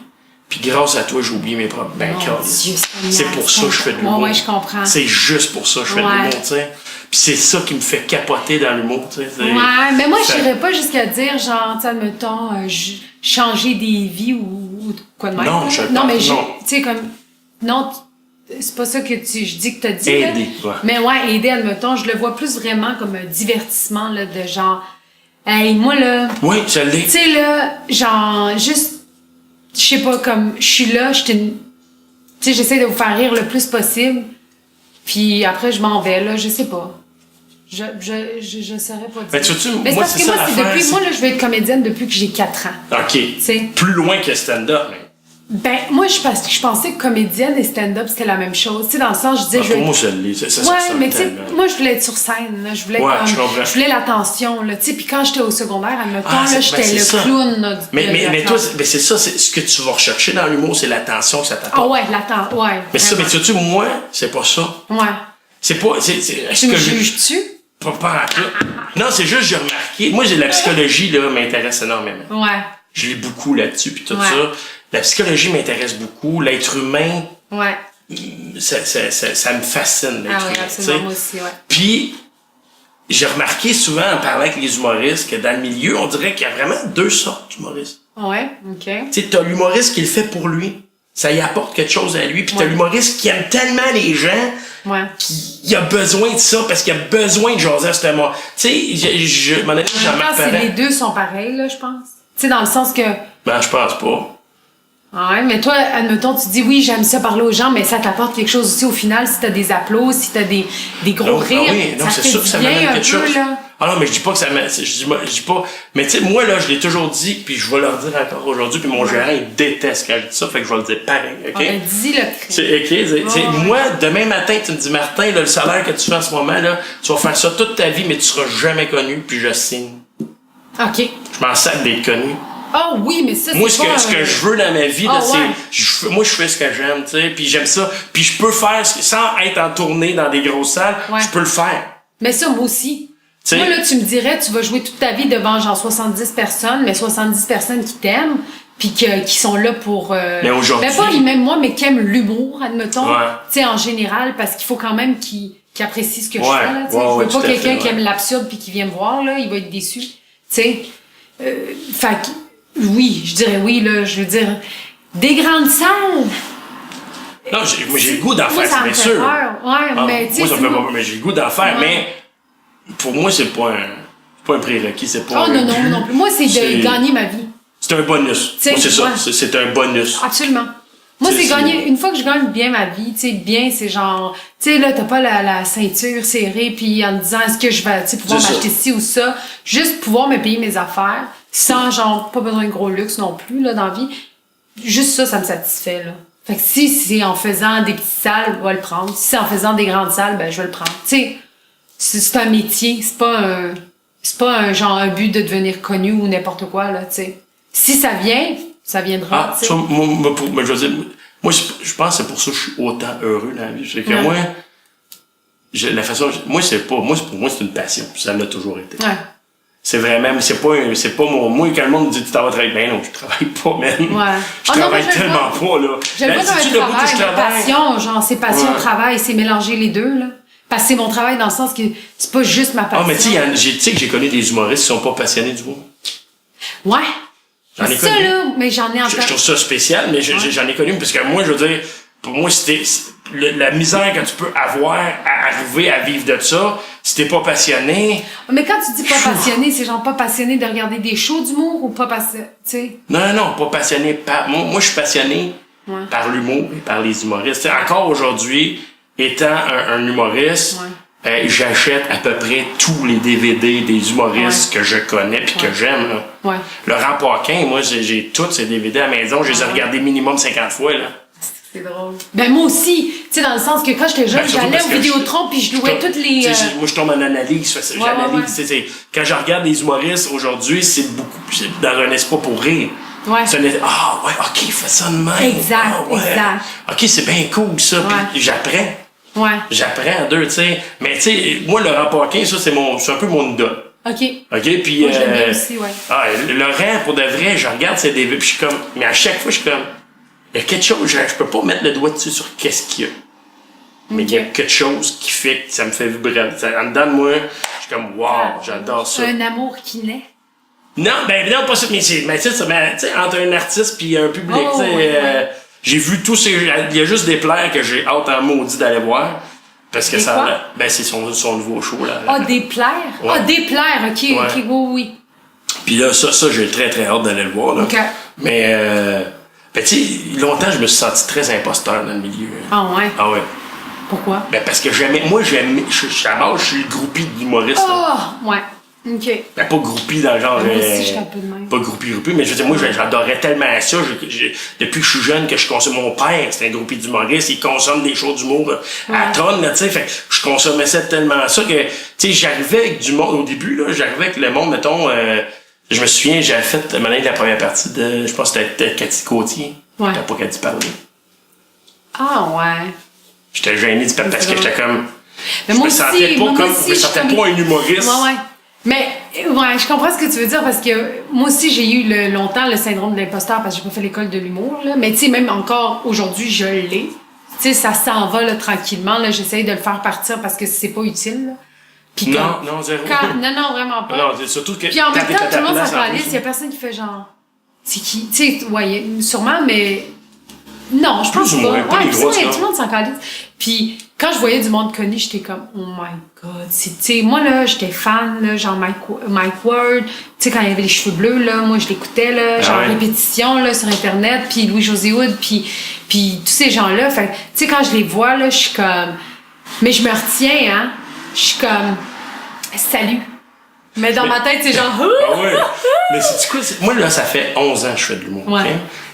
Puis grâce à toi, j'ai oublié mes problèmes. Ben, c'est pour ça que je fais de l'humour. Ouais, je comprends. C'est juste pour ça que je fais de l'humour, tu sais. Puis c'est ça qui me fait capoter dans l'humour, tu sais. Ouais, mais moi, je n'irais pas jusqu'à dire, genre, tu sais, admettons, changer des vies ou quoi de même. Non, non, mais tu sais, comme, non, c'est pas ça que je dis que t'as dit. Aider, là. Mais ouais, aider, admettons, je le vois plus vraiment comme un divertissement, là, de genre, hey, moi, là. Oui, je l'ai. Tu sais, là, genre, juste, je sais pas, comme, je suis là, tu sais, j'essaie de vous faire rire le plus possible. Puis après, je m'en vais, là, je sais pas. Je saurais pas dire. Mais tu vois, mais moi, parce que moi, c'est depuis, moi, là, je vais être comédienne depuis que j'ai 4 ans. OK. T'sais. Plus loin que stand-up, mais. Ben, moi, je pensais que comédienne et stand-up, c'était la même chose. Tu sais, dans le sens, je disais, Pour moi, je l'ai. Ouais, mais tu sais, moi, je voulais être sur scène, là. Je voulais je voulais l'attention, là. Tu sais, puis quand j'étais au secondaire, admettons, là, j'étais le clown, là. Mais toi, c'est ça, c'est ce que tu vas rechercher dans l'humour, c'est l'attention que ça t'apporte. Ah ouais, l'attention, ouais. Mais ça, mais tu sais, moi, c'est pas ça. Ouais. C'est pas, Tu me juges-tu? Pas à tout. Non, c'est juste, j'ai remarqué. Moi, la psychologie, là, m'intéresse énormément. Ouais. Je lis beaucoup là-dessus, puis tout ça. La psychologie m'intéresse beaucoup. L'être humain. Ouais. Ça me fascine, l'être humain. Absolument, moi aussi, ouais. Puis, j'ai remarqué souvent en parlant avec les humoristes que dans le milieu, on dirait qu'il y a vraiment 2 sortes d'humoristes. Ouais, OK. Tu sais, t'as l'humoriste qui le fait pour lui. Ça y apporte quelque chose à lui. Puis t'as l'humoriste qui aime tellement les gens qu'il a besoin de ça parce qu'il a besoin de jaser à ce moment. Tu sais, mon ami Jean-Marc Parent. Les deux sont pareils, là, je pense. Tu sais, dans le sens que... Ben, je pense pas. Ouais, mais toi, admettons, tu dis oui, j'aime ça parler aux gens, mais ça t'apporte quelque chose aussi au final si t'as des applaudissements, si t'as des gros rires. Ah oui, non, c'est sûr que ça m'amène quelque chose. Là. Ah non, mais je dis pas que ça m'amène. Je dis pas. Mais tu sais, moi, là, je l'ai toujours dit, puis je vais leur dire encore aujourd'hui, puis mon gérant, il déteste quand je dis ça, fait que je vais le dire pareil, OK? Ben, dis-le. C'est moi, demain matin, tu me dis, Martin, là, le salaire que tu fais en ce moment, là, tu vas faire ça toute ta vie, mais tu seras jamais connu, puis je signe. OK. Je m'en sers d'être connu. Ah oui, mais ça, c'est moi, ce que je veux dans ma vie, là, c'est... Moi, je fais ce que j'aime, tu sais, puis j'aime ça. Puis je peux faire, sans être en tournée dans des grosses salles, je peux le faire. Mais ça, moi aussi. T'sais, moi, là, tu me dirais, tu vas jouer toute ta vie devant, genre, 70 personnes, mais 70 personnes qui t'aiment, puis qui sont là pour... Mais aujourd'hui... Ben, pas même moi, mais qui aiment l'humour, admettons. Tu sais, en général, parce qu'il faut quand même qu'ils apprécient ce que je fais, là, tu sais. Je veux pas quelqu'un qui aime l'absurde puis qui vient me voir, là, il va être déçu. Tu sais. Fait Oui, je dirais oui, là. Je veux dire, des grandes salles. Non, moi, j'ai le goût d'en Moi, faire, ça c'est me bien fait sûr. peur. Ouais, Ah, mais tu sais. moi, ça me fait pas peur, mais j'ai le goût d'en faire, Ouais. mais pour moi, c'est pas un prérequis, c'est pas Oh un non, non, but. non plus. Moi, c'est de gagner ma vie. C'est un bonus. T'sais, Moi, c'est ça. ouais. C'est un bonus. Absolument. Moi, T'sais, c'est gagner. Une fois que je gagne bien ma vie, tu sais, bien, c'est genre, tu sais, là, t'as pas la ceinture serrée, puis en me disant, est-ce que je vais, tu sais, pouvoir C'est ça. m'acheter ci ou ça. Juste pouvoir me payer mes affaires, sans, genre, pas besoin de gros luxe non plus, là, dans la vie. Juste ça, ça me satisfait, là. Fait que si c'est en faisant des petites salles, je vais le prendre. Si c'est en faisant des grandes salles, ben, je vais le prendre. Tu sais, c'est un métier, c'est pas un genre, un but de devenir connu ou n'importe quoi, là, tu sais. Si ça vient, ça viendra, Ah, tu sais. ça, moi, je veux dire, moi, je pense que c'est pour ça que je suis autant heureux dans la vie. C'est que Ouais. moi, la façon, moi, pour moi, c'est une passion. Ça l'a toujours été. Ouais. C'est vraiment, c'est pas moi, quand le monde me dit, tu t'en vas travailler, ben non, je travaille pas, man. Ouais. Je Ah non, travaille moi, je le tellement pas, là. J'aime Ben, pas comme sais-tu un le bout que je travail, mais passion, genre, c'est passion, Ouais. travail, c'est mélanger les deux, là. Parce que c'est mon travail dans le sens que c'est pas juste ma passion. Ah, mais tu sais que j'ai connu des humoristes qui sont pas passionnés du monde. Ouais. J'en ai ça, connu. là, mais j'en ai Je encore. trouve ça spécial, mais j'en ai connu, parce que moi, je veux dire, pour moi, la misère que tu peux avoir à arriver à vivre de ça, si t'es pas passionné. Mais quand tu dis pas passionné, c'est genre pas passionné de regarder des shows d'humour ou pas passionné, tu sais. Non, pas passionné par. Moi, je suis passionné Ouais. par l'humour et par les humoristes. T'sais, encore aujourd'hui, étant un humoriste, j'achète à peu près tous les DVD des humoristes que je connais puis que j'aime. Là. Ouais. Laurent Paquin, moi, j'ai tous ces DVD à la maison. Je les ai regardés minimum 50 fois. Là. C'est drôle. Ben, moi aussi. Tu sais, dans le sens que quand j'étais jeune, Ben, surtout j'allais parce au que Vidéotron puis je louais toutes les. Moi, je tombe en analyse. J'analyse. ouais. Quand je regarde les humoristes aujourd'hui, c'est beaucoup dans un espoir pour rire. Ouais. Ah, ouais, ok, il fait ça de même. Exact, Ah, ouais. exact. Ok, c'est bien cool, ça. Ouais. Puis j'apprends. Ouais. J'apprends d'eux, tu sais. Mais, tu sais, moi, Laurent Paquin, ça, c'est un peu mon idole. OK. OK, puis... Moi, je l'aime bien aussi, ouais. Ah, Laurent, pour de vrai, je regarde ses DVD, puis je suis comme... Mais à chaque fois, je suis comme... Il y a quelque chose, je peux pas mettre le doigt dessus sur qu'est-ce qu'il y a. Mais il y a quelque chose qui fait que ça me fait vibrer. En dedans de moi, je suis comme, wow, j'adore ça. Un amour qui naît. Non, non, pas ça, mais tu sais, entre un artiste puis un public, Oh, tu sais, ouais. j'ai vu tous ces... Il y a juste des plaires que j'ai hâte en maudit d'aller voir. Parce que Des ça... quoi? Ben, c'est son nouveau show, là. Ah, des plaires? Ouais. Ah, des plaires, OK, Ouais. OK, oui. Puis là, ça, j'ai très, très hâte d'aller le voir, là. OK. Mais, ben, tu sais, longtemps, je me suis senti très imposteur dans le milieu. Ah, ouais. Ah ouais. Pourquoi? Ben, parce que j'aimais... Moi, à la base, je suis le groupie d'humoriste. là. Ah, ouais. OK. Ben, pas groupie dans le genre... Moi aussi, je suis un peu de même. Pas groupie, mais je veux dire, moi, j'adorais tellement ça. Depuis que je suis jeune, que je consomme... Mon père, c'était un groupie d'humoristes. Il consomme des shows d'humour à tonnes, là, tu sais. Fait que je consommais ça tellement ça que, tu sais, j'arrivais avec du monde... Au début, là, j'arrivais avec le monde, mettons... je me souviens, j'avais fait la première partie de... Je pense que c'était Cathy Côtier. Ouais. T'as pas qu'à dire parler. Ah, ouais. J'étais gêné du parce que j'étais comme... Mais je moi me sentais aussi, pas moi comme... aussi, Je me je sentais suis comme- pas un humoriste. Ouais. Mais, ouais, je comprends ce que tu veux dire parce que moi aussi, j'ai eu longtemps le syndrome de l'imposteur parce que j'ai pas fait l'école de l'humour, là. Mais tu sais, même encore aujourd'hui, je l'ai. Tu sais, ça s'en va, là, tranquillement, là. J'essaye de le faire partir parce que c'est pas utile, là. Puis Non, zéro. non, vraiment pas. Non, c'est surtout que... Puis en même quand t'es temps, à tout ta le monde place, s'en en calisse. plus. Il y a personne qui fait genre... C'est qui? Tu sais, ouais, sûrement, mais... Non, je pense Plus ou pas. moins, pas Ouais, les puis grosses, ouais, là. tout le monde s'en calisse. Puis quand je voyais du monde connu, j'étais comme, oh my god. Tu sais, moi, là, j'étais fan, là, genre Mike Ward. Tu sais, quand il avait les cheveux bleus, là, moi, je l'écoutais, là, genre ouais. répétition, là, sur Internet. Puis Louis-José Hood, puis tous ces gens-là. Fait tu sais, quand je les vois, là, je suis comme... Mais je me retiens, hein. Je suis comme... Salut. Mais dans ma tête, c'est genre... Ah ouais. Mais c'est quoi? Moi, là, ça fait 11 ans que je fais de l'humour. Ouais. ok?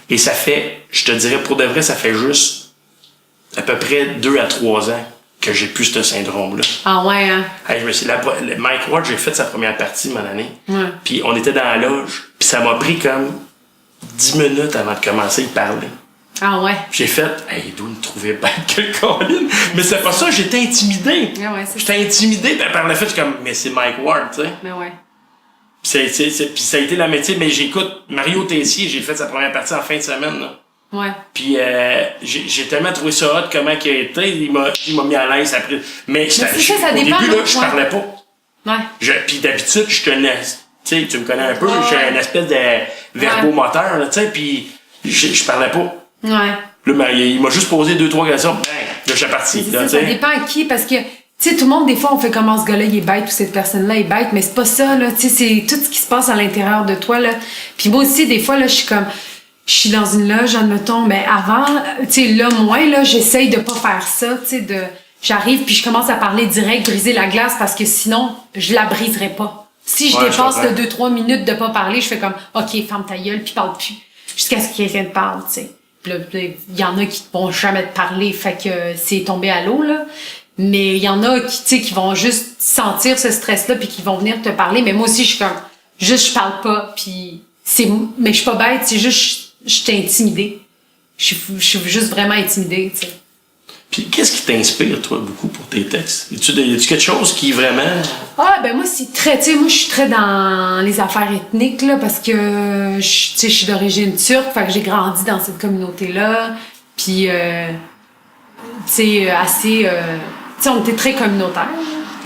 Et ça fait, je te dirais, pour de vrai, ça fait juste à peu près 2 à 3 ans que j'ai plus ce syndrome-là. Ah ouais, hein. Hey, Mike Ward, j'ai fait sa première partie mon année. Ouais. Puis on était dans la loge. Puis ça m'a pris comme 10 minutes avant de commencer à parler. Ah ouais. J'ai fait, hey, il doit me trouver bête que le Colin. Mais c'est pas ça, j'étais intimidé. Ah ouais, c'est J'étais intimidé par le fait, je suis comme, mais c'est Mike Ward, tu sais. Mais ouais. Puis ça a été la métier, mais j'écoute Mario Tessier, j'ai fait sa première partie en fin de semaine. Là. Ouais. Puis j'ai tellement trouvé ça hot comment il a été, il m'a mis à l'aise après. Mais c'est ça au dépend, début, là, hein, je ouais. parlais pas. Ouais. Puis d'habitude, je tenais. Tu sais, tu me connais un peu, Ouais. j'ai une espèce de verbomoteur, là, tu sais, puis je parlais pas. Ouais. Là, il m'a juste posé 2-3 questions, bang, là, je suis parti. C'est Là, ça, tu ça sais. dépend à qui, parce que, tu sais, tout le monde, des fois, on fait comment ce gars-là, il est bête, ou cette personne-là est bête, mais c'est pas ça, là, tu sais, c'est tout ce qui se passe à l'intérieur de toi, là. Puis moi aussi, des fois, là, je suis dans une loge, admettons, mais avant, tu sais, là, moi, là, j'essaye de pas faire ça, tu sais, j'arrive, puis je commence à parler direct, briser la glace, parce que sinon, je la briserai pas. Si je dépasse de 2-3 minutes de pas parler, je fais comme, OK, ferme ta gueule, puis parle plus. Jusqu'à ce que quelqu'un te parle, tu sais. Puis là, il y en a qui vont jamais te parler, fait que c'est tombé à l'eau, là. Mais il y en a qui, tu sais, qui vont juste sentir ce stress-là, puis qui vont venir te parler. Mais moi aussi, je suis comme, juste, je parle pas, puis mais je suis pas bête, c'est juste, je suis intimidée. Je suis juste vraiment intimidée, tu sais. Puis qu'est-ce qui t'inspire, toi, beaucoup pour tes textes? Y a-tu quelque chose qui vraiment... Ah, ben moi, c'est très... Tu sais, moi, je suis très dans les affaires ethniques, là, parce que, tu sais, je suis d'origine turque, fait que j'ai grandi dans cette communauté-là. Puis, tu sais, assez... tu sais, on était très communautaires.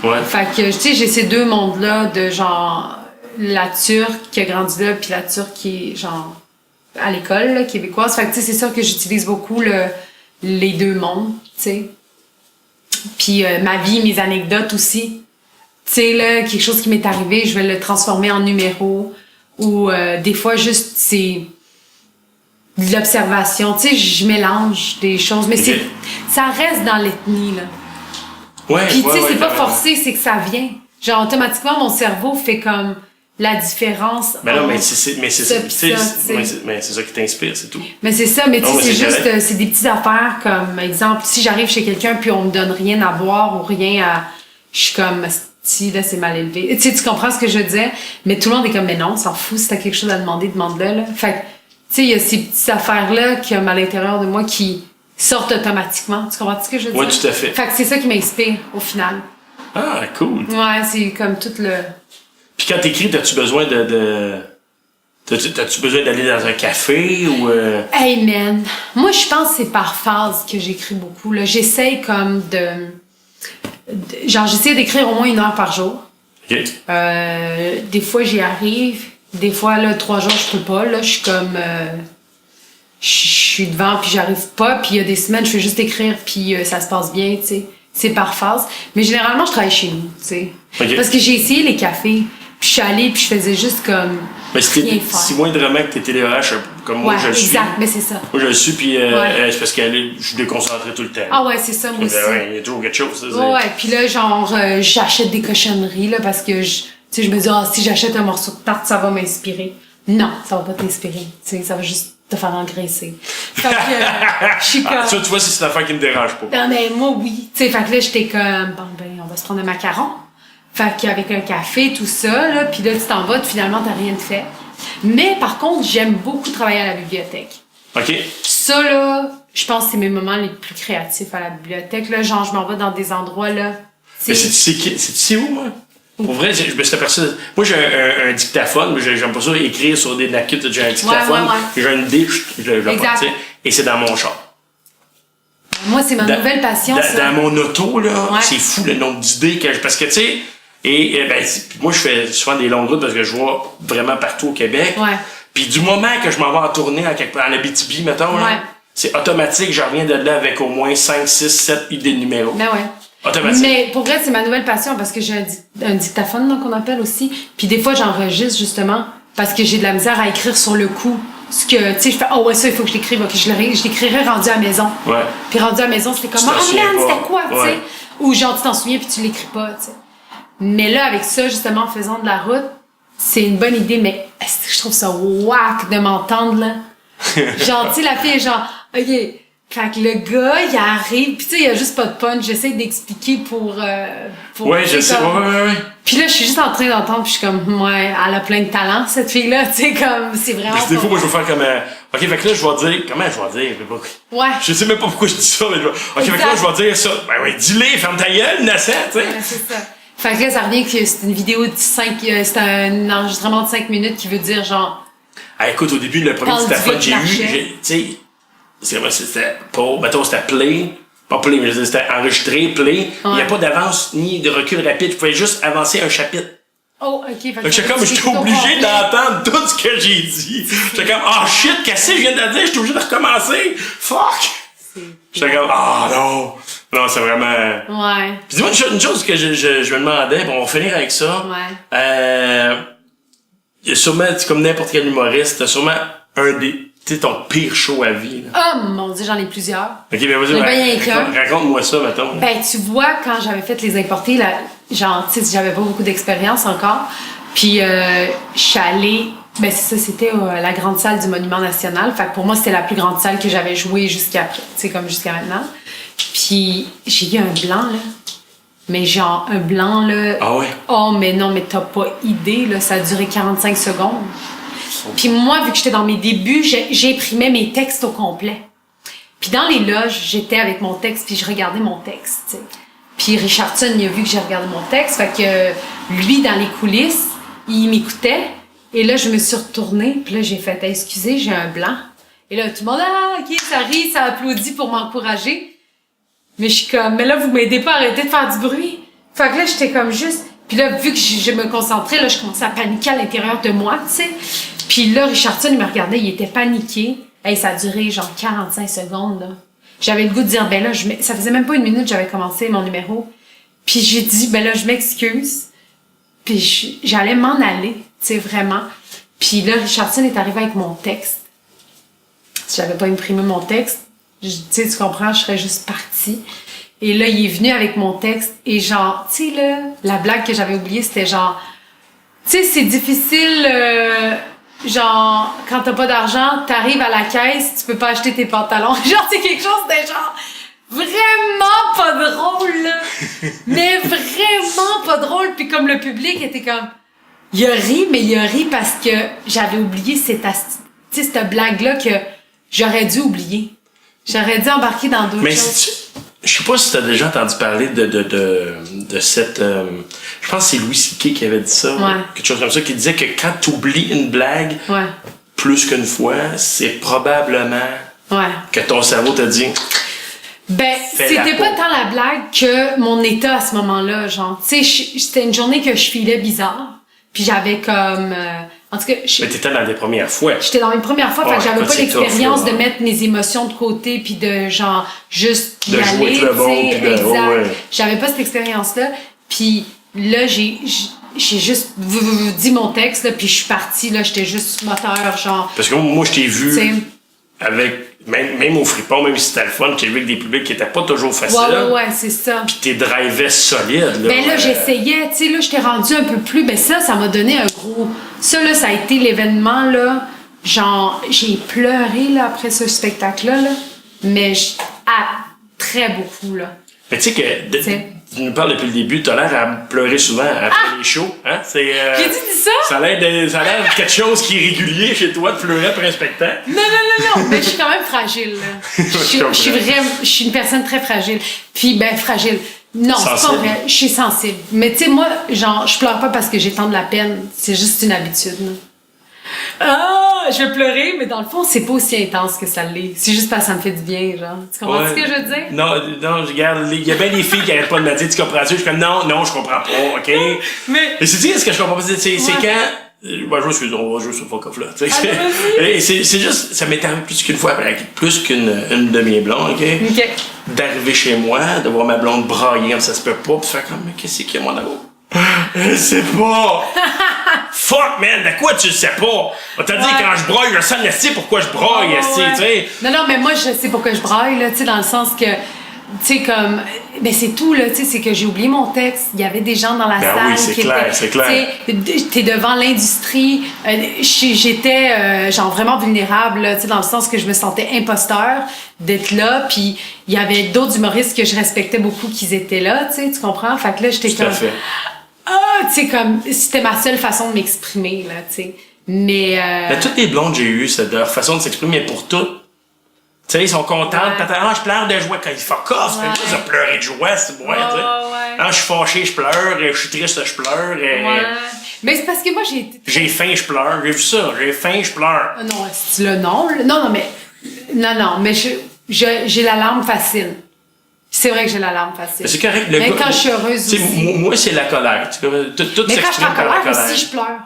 Ouais. Fait que, tu sais, j'ai ces deux mondes-là de, genre, la Turque qui a grandi là, puis la Turque qui est, genre, à l'école, là, québécoise. Fait que, tu sais, c'est sûr que j'utilise beaucoup les deux mondes, tu sais. Puis ma vie, mes anecdotes aussi. Tu sais, là, quelque chose qui m'est arrivé, je vais le transformer en numéro. Ou des fois, juste, c'est de l'observation. Tu sais, je mélange des choses. Mais ça reste dans l'ethnie, là. Ouais, puis, tu sais, c'est pas carrément. forcé, c'est que ça vient. Genre, automatiquement, mon cerveau fait comme la différence. Ben non, mais entre c'est ça ça, pis tu sais, ça, tu sais. mais c'est ça qui t'inspire, c'est tout. Mais c'est ça, mais tu Non, sais, mais c'est c'est juste, correct. c'est des petites affaires comme, exemple, si j'arrive chez quelqu'un puis on me donne rien à boire ou rien à, je suis comme, si là c'est mal élevé. Tu sais, tu comprends ce que je veux dire? Mais tout le monde est comme, mais non, on s'en fout, si t'as quelque chose à demander, demande-le, là. Fait que, tu sais, il y a ces petites affaires-là qui à l'intérieur de moi qui sortent automatiquement. Tu comprends ce que je veux dire? Ouais, tout à fait. Fait que c'est ça qui m'inspire, au final. Ah, cool. Ouais, c'est comme tout le... Puis quand t'écris, t'as-tu besoin T'as-tu besoin d'aller dans un café ou... Hey man, moi je pense que c'est par phase que j'écris beaucoup. Là. J'essaye comme genre j'essaie d'écrire au moins 1 heure par jour. OK. Des fois j'y arrive, des fois là 3 jours je peux pas. Là je suis comme je suis devant puis j'arrive pas. Puis il y a des semaines je fais juste écrire puis ça se passe bien, tu sais. C'est par phase. Mais généralement je travaille chez nous, tu sais. OK. Parce que j'ai essayé les cafés. Puis je suis allée puis je faisais juste comme Mais rien faire. si moindrement que t'es TDAH, comme moi Ouais, je le suis. exact, mais c'est ça. Moi je le suis, puis Ouais. c'est parce que je suis déconcentré tout le temps. Ah ouais, c'est ça, moi aussi. Il y a toujours quelque chose. Ça, Ouais, puis là, genre, j'achète des cochonneries, là, parce que, tu sais, je me dis, si j'achète un morceau de tarte, ça va m'inspirer. Non, ça va pas t'inspirer. Tu sais, ça va juste te faire engraisser. Fait que, je suis comme... Ça, tu vois, c'est une affaire qui me dérange pas. Non, mais moi, oui. Tu sais, fait que là, j'étais comme, bon, ben, on va se prendre un macaron. Fait qu'avec un café, tout ça, là, puis là, tu t'en vas, finalement, t'as rien de fait. Mais, par contre, j'aime beaucoup travailler à la bibliothèque. OK. Ça, là, je pense que c'est mes moments les plus créatifs à la bibliothèque, là. Genre, je m'en vais dans des endroits, là. Mais c'est où, moi? Pour vrai, je me suis aperçu. Moi, j'ai un dictaphone, mais j'aime pas ça écrire sur des napkins. J'ai un dictaphone, ouais. j'ai une idée, je le Exact. tu sais, et c'est dans mon char. Moi, c'est ma nouvelle passion, ça. Dans mon auto, là, Ouais. c'est fou le nombre d'idées que parce que, tu sais, puis moi, je fais souvent des longues routes parce que je vois vraiment partout au Québec. Ouais. Puis du moment que je m'en vais en tournée en Abitibi, mettons, là, Ouais. c'est automatique, je reviens de là avec au moins 5, 6, 7 idées de numéros. Ben ouais. Automatique. Mais pour vrai, c'est ma nouvelle passion parce que j'ai un dictaphone là, qu'on appelle aussi. Puis des fois, j'enregistre justement parce que j'ai de la misère à écrire sur le coup. Ce que, tu sais, je fais, oh ouais, ça, il faut que je l'écrive. Ok, je l'écrirai rendu à la maison. Ouais. Puis rendu à la maison, c'était comme, Tu t'en oh souviens man, pas. c'était quoi, tu sais? Ouais. Ou genre, tu t'en souviens puis tu l'écris pas, tu sais. Mais là, avec ça, justement, en faisant de la route, c'est une bonne idée, mais est-ce que je trouve ça whack de m'entendre, là? Genre, tu sais, la fille est genre, ok. Fait que le gars, il arrive, pis tu sais, il y a juste pas de punch. J'essaie d'expliquer pour Ouais, je sais. comme... Ouais. Puis là, je suis juste en train d'entendre, puis je suis comme, ouais, elle a plein de talent, cette fille-là, tu sais, comme, c'est vraiment. Parce que des pas fois, moi, je bon. vais faire comme. Ok, fait que là, je vais dire. Comment je vais dire? Ouais. Je sais même pas pourquoi je dis ça, mais je vais. Ok, fait que là, Exact. je vais dire ça. Ben ouais, dis-le, ferme ta gueule, innocent, tu sais. Ouais, c'est ça. Fait que là, ça revient que c'est une vidéo de 5, c'est un enregistrement de 5 minutes qui veut dire, genre, Ah, écoute, au début, le premier Parle du dictaphone gars que qui j'ai eu, marchait. tu sais, c'est vrai, c'était pas, mettons, c'était play, pas play, mais je veux dire, c'était enregistré, play. Il n'y a pas d'avance ni de recul rapide. Il fallait juste avancer un chapitre. Oh, OK. Fait Donc, j'étais obligé d'entendre tout ce que j'ai dit. J'étais comme, oh shit, qu'est-ce que je viens de dire? J'étais obligé de recommencer. Fuck! J'étais comme, non. Non, c'est vraiment. Ouais. Puis dis-moi une chose que je me demandais, bon, on va finir avec ça. Ouais. Il y a sûrement, comme n'importe quel humoriste, t'as sûrement ton pire show à vie. Là. Oh mon Dieu, j'en ai plusieurs. Ok, ben vas-y, raconte-moi ça, mettons. Ben, tu vois, quand j'avais fait les importés, genre, tu sais, j'avais pas beaucoup d'expérience encore. Puis, je suis allée, ben, c'est ça, c'était la grande salle du Monument National. Fait que pour moi, c'était la plus grande salle que j'avais jouée jusqu'à maintenant. Puis, j'ai eu un blanc, là. Mais genre, un blanc, là. Ah ouais? Oh, mais non, mais t'as pas idée, là. Ça a duré 45 secondes. Puis moi, vu que j'étais dans mes débuts, j'imprimais mes textes au complet. Puis dans les loges, j'étais avec mon texte, puis je regardais mon texte, t'sais. Puis Richardson, il a vu que j'ai regardé mon texte, fait que lui, dans les coulisses, il m'écoutait. Et là, je me suis retournée, puis là, j'ai fait « Excusez, j'ai un blanc. » Et là, tout le monde « Ah, OK, ça rit, ça applaudit pour m'encourager. » Mais je suis comme « Mais là, vous m'aidez pas à arrêter de faire du bruit. » Fait que là, j'étais comme juste... Puis là, vu que je me concentrais, là, je commençais à paniquer à l'intérieur de moi, tu sais. Puis là, Richardson, il me regardait, il était paniqué. Hey, ça a duré genre 45 secondes, là. J'avais le goût de dire, ben là, ça faisait même pas une minute, j'avais commencé mon numéro. Puis j'ai dit, ben là, je m'excuse. Puis j'allais m'en aller, tu sais, vraiment. Puis là, Richardson est arrivé avec mon texte. Si j'avais pas imprimé mon texte, tu sais, tu comprends, je serais juste partie. Et là, il est venu avec mon texte. Et genre, tu sais, là, la blague que j'avais oubliée, c'était genre, tu sais, c'est difficile, genre, quand t'as pas d'argent, t'arrives à la caisse, tu peux pas acheter tes pantalons. Genre, c'est quelque chose de genre, vraiment pas drôle, là. Mais vraiment pas drôle. Puis comme le public était comme, il a ri, mais il a ri parce que j'avais oublié cette blague-là que j'aurais dû oublier. J'aurais dû embarquer dans d'autres choses. Je sais pas si t'as déjà entendu parler de cette... je pense que c'est Louis C.K. qui avait dit ça. Ouais. Quelque chose comme ça, qui disait que quand t'oublies une blague plus qu'une fois, c'est probablement que ton cerveau t'a dit... Ben, c'était pas tant la blague que mon état à ce moment-là, genre. Tu sais, c'était une journée que je filais bizarre. Puis j'avais comme... en tout cas... Mais t'étais dans les premières fois. J'étais dans mes premières fois, fait que j'avais pas l'expérience de mettre mes émotions de côté puis de, genre, juste y aller, tu sais, exact. J'avais pas cette expérience-là. Puis là, j'ai juste dit mon texte, là, puis je suis partie, là, j'étais juste moteur, genre... Parce que moi, je t'ai vu avec... Même au fripon, même si c'était le fun, j'ai vu avec des publics qui étaient pas toujours faciles. Ouais, c'est ça. Pis t'es drivais solide, là. Ben là, j'essayais, tu sais, là, j'étais rendue un peu plus... Ben ça m'a donné un gros... Ça, là, ça a été l'événement, là. Genre, j'ai pleuré, là, après ce spectacle-là, là. Mais très beaucoup, là. Mais tu sais que... Tu nous parles depuis le début, t'as l'air à pleurer souvent après les shows, hein? J'ai dit ça? Ça a l'air de quelque chose qui est régulier chez toi de pleurer après un spectacle. Non, mais je suis quand même fragile, là. Je suis une personne très fragile. Puis, ben, fragile. Non, c'est pas vrai. Je suis sensible. Mais tu sais, moi, genre, je pleure pas parce que j'ai tant de la peine. C'est juste une habitude, là. Ah, je vais pleurer, mais dans le fond, c'est pas aussi intense que ça l'est. C'est juste parce que ça me fait du bien, genre. Tu comprends ce que je veux dire? Non, regarde, il y a bien des filles qui arrêtent pas de me dire, tu comprends ça? Je suis comme, non, je comprends pas, OK? Mais c'est ce que je comprends pas, c'est quand... on va jouer sur Fuck Off, là. C'est juste, ça m'est arrivé plus qu'une fois, plus qu'une de mes blondes, OK? D'arriver chez moi, de voir ma blonde brailler comme ça se peut pas, pis faire comme, mais qu'est-ce qu'il y a, mon amour? Je sais pas! Fuck, man, de quoi tu le sais pas? On t'a dit quand je braille, je sais pourquoi je braille, tu sais. Non, mais moi, je sais pourquoi je braille, là, tu sais, dans le sens que, tu sais, comme, ben c'est tout, là, tu sais, c'est que j'ai oublié mon texte, il y avait des gens dans la salle. Oui, c'est clair. T'es devant l'industrie, j'étais, genre, vraiment vulnérable, tu sais, dans le sens que je me sentais imposteur d'être là, puis il y avait d'autres humoristes que je respectais beaucoup qui étaient là, tu sais, tu comprends? Fait que là, j'étais comme... tu sais, comme, c'était ma seule façon de m'exprimer, là, tu sais. Mais toutes les blondes que j'ai eues, c'est leur façon de s'exprimer, mais pour toutes. Tu sais, ils sont contents. Je pleure de joie quand ils fuck off. C'est juste de pleurer de joie, c'est moi, tu sais. Je suis fâché, je pleure. Je suis triste, je pleure. Mais c'est parce que moi, j'ai faim, je pleure. J'ai vu ça. J'ai faim, je pleure. Non, c'est le non. Non, mais j'ai la larme facile. C'est vrai que j'ai la larme facile. Mais c'est correct. Mais quand je suis heureuse aussi. Moi, c'est la colère. Tout mais quand je suis en s'exprime par la colère colère. aussi, je pleure.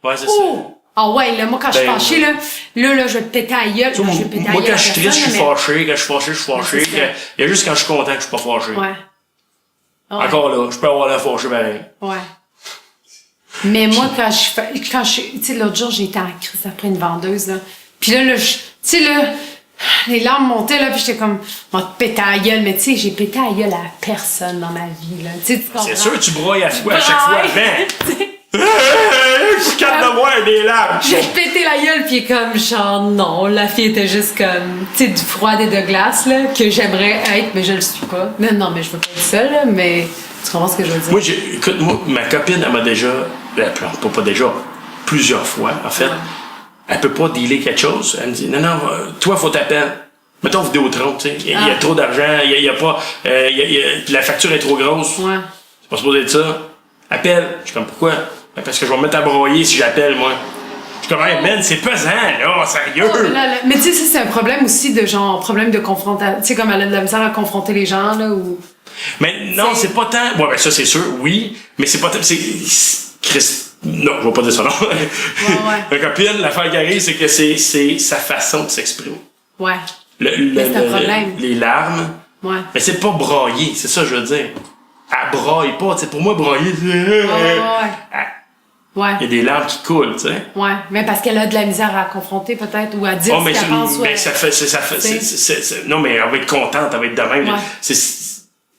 Ouais, c'est ça. Ah ouais, là, moi, quand je suis fâchée, là, je vais péter à la gueule. Moi, quand je suis triste, je suis fâché. Quand je suis fâché, je suis fâché. Il y a juste quand je suis content que je suis pas fâché. Ouais. Encore là, je peux avoir l'air fâché pareil. Ouais. Mais moi, quand tu sais, l'autre jour, j'ai été en crise après une vendeuse, là. Puis là, tu sais, là, les larmes montaient, là, puis j'étais comme, on va te péter à la gueule. Mais tu sais, j'ai pété à la gueule à personne dans ma vie, là. Tu sais, tu comprends? C'est sûr, tu broyes à chaque fois avant. Je suis capable de voir des larmes. J'ai pété la gueule, pis comme, genre, non, la fille était juste comme, tu sais, du froid et de glace, là, que j'aimerais être, mais je le suis pas. Non, mais je veux pas être seule, là, mais tu comprends ce que je veux dire? Moi, écoute, ma copine, elle m'a déjà, pas déjà, plusieurs fois, en fait, elle peut pas dealer quelque chose. Elle me dit, non, toi, faut t'appeler. Mettons Vidéotron, tu sais, il y a trop d'argent, il y a pas, la facture est trop grosse. Ouais. C'est pas supposé être ça. Appelle. Je suis comme, pourquoi? Ben, parce que je vais me mettre à broyer si j'appelle, moi. Je suis comme, hey, man, c'est pesant, là, sérieux. Mais tu sais, ça, c'est un problème aussi de genre, problème de confrontation. Tu sais, comme elle a de la misère à confronter les gens, là, ou. Mais non, c'est pas tant. Ouais, ben ça, c'est sûr, oui. Mais c'est pas tant. Non, je vais pas dire ça, non. Ma copine, l'affaire qui arrive, c'est que c'est sa façon de s'exprimer. Ouais. Mais c'est un problème. Les larmes. Ouais. Mais c'est pas brailler, c'est ça que je veux dire. Elle braille pas, tu sais. Pour moi, brailler, c'est. Ouais. Il y a des larmes qui coulent, tu sais. Ouais, mais parce qu'elle a de la misère à confronter, peut-être, ou à dire ce qu'elle pense. Mais ça fait. Non, mais elle va être contente, elle va être de même. Ouais.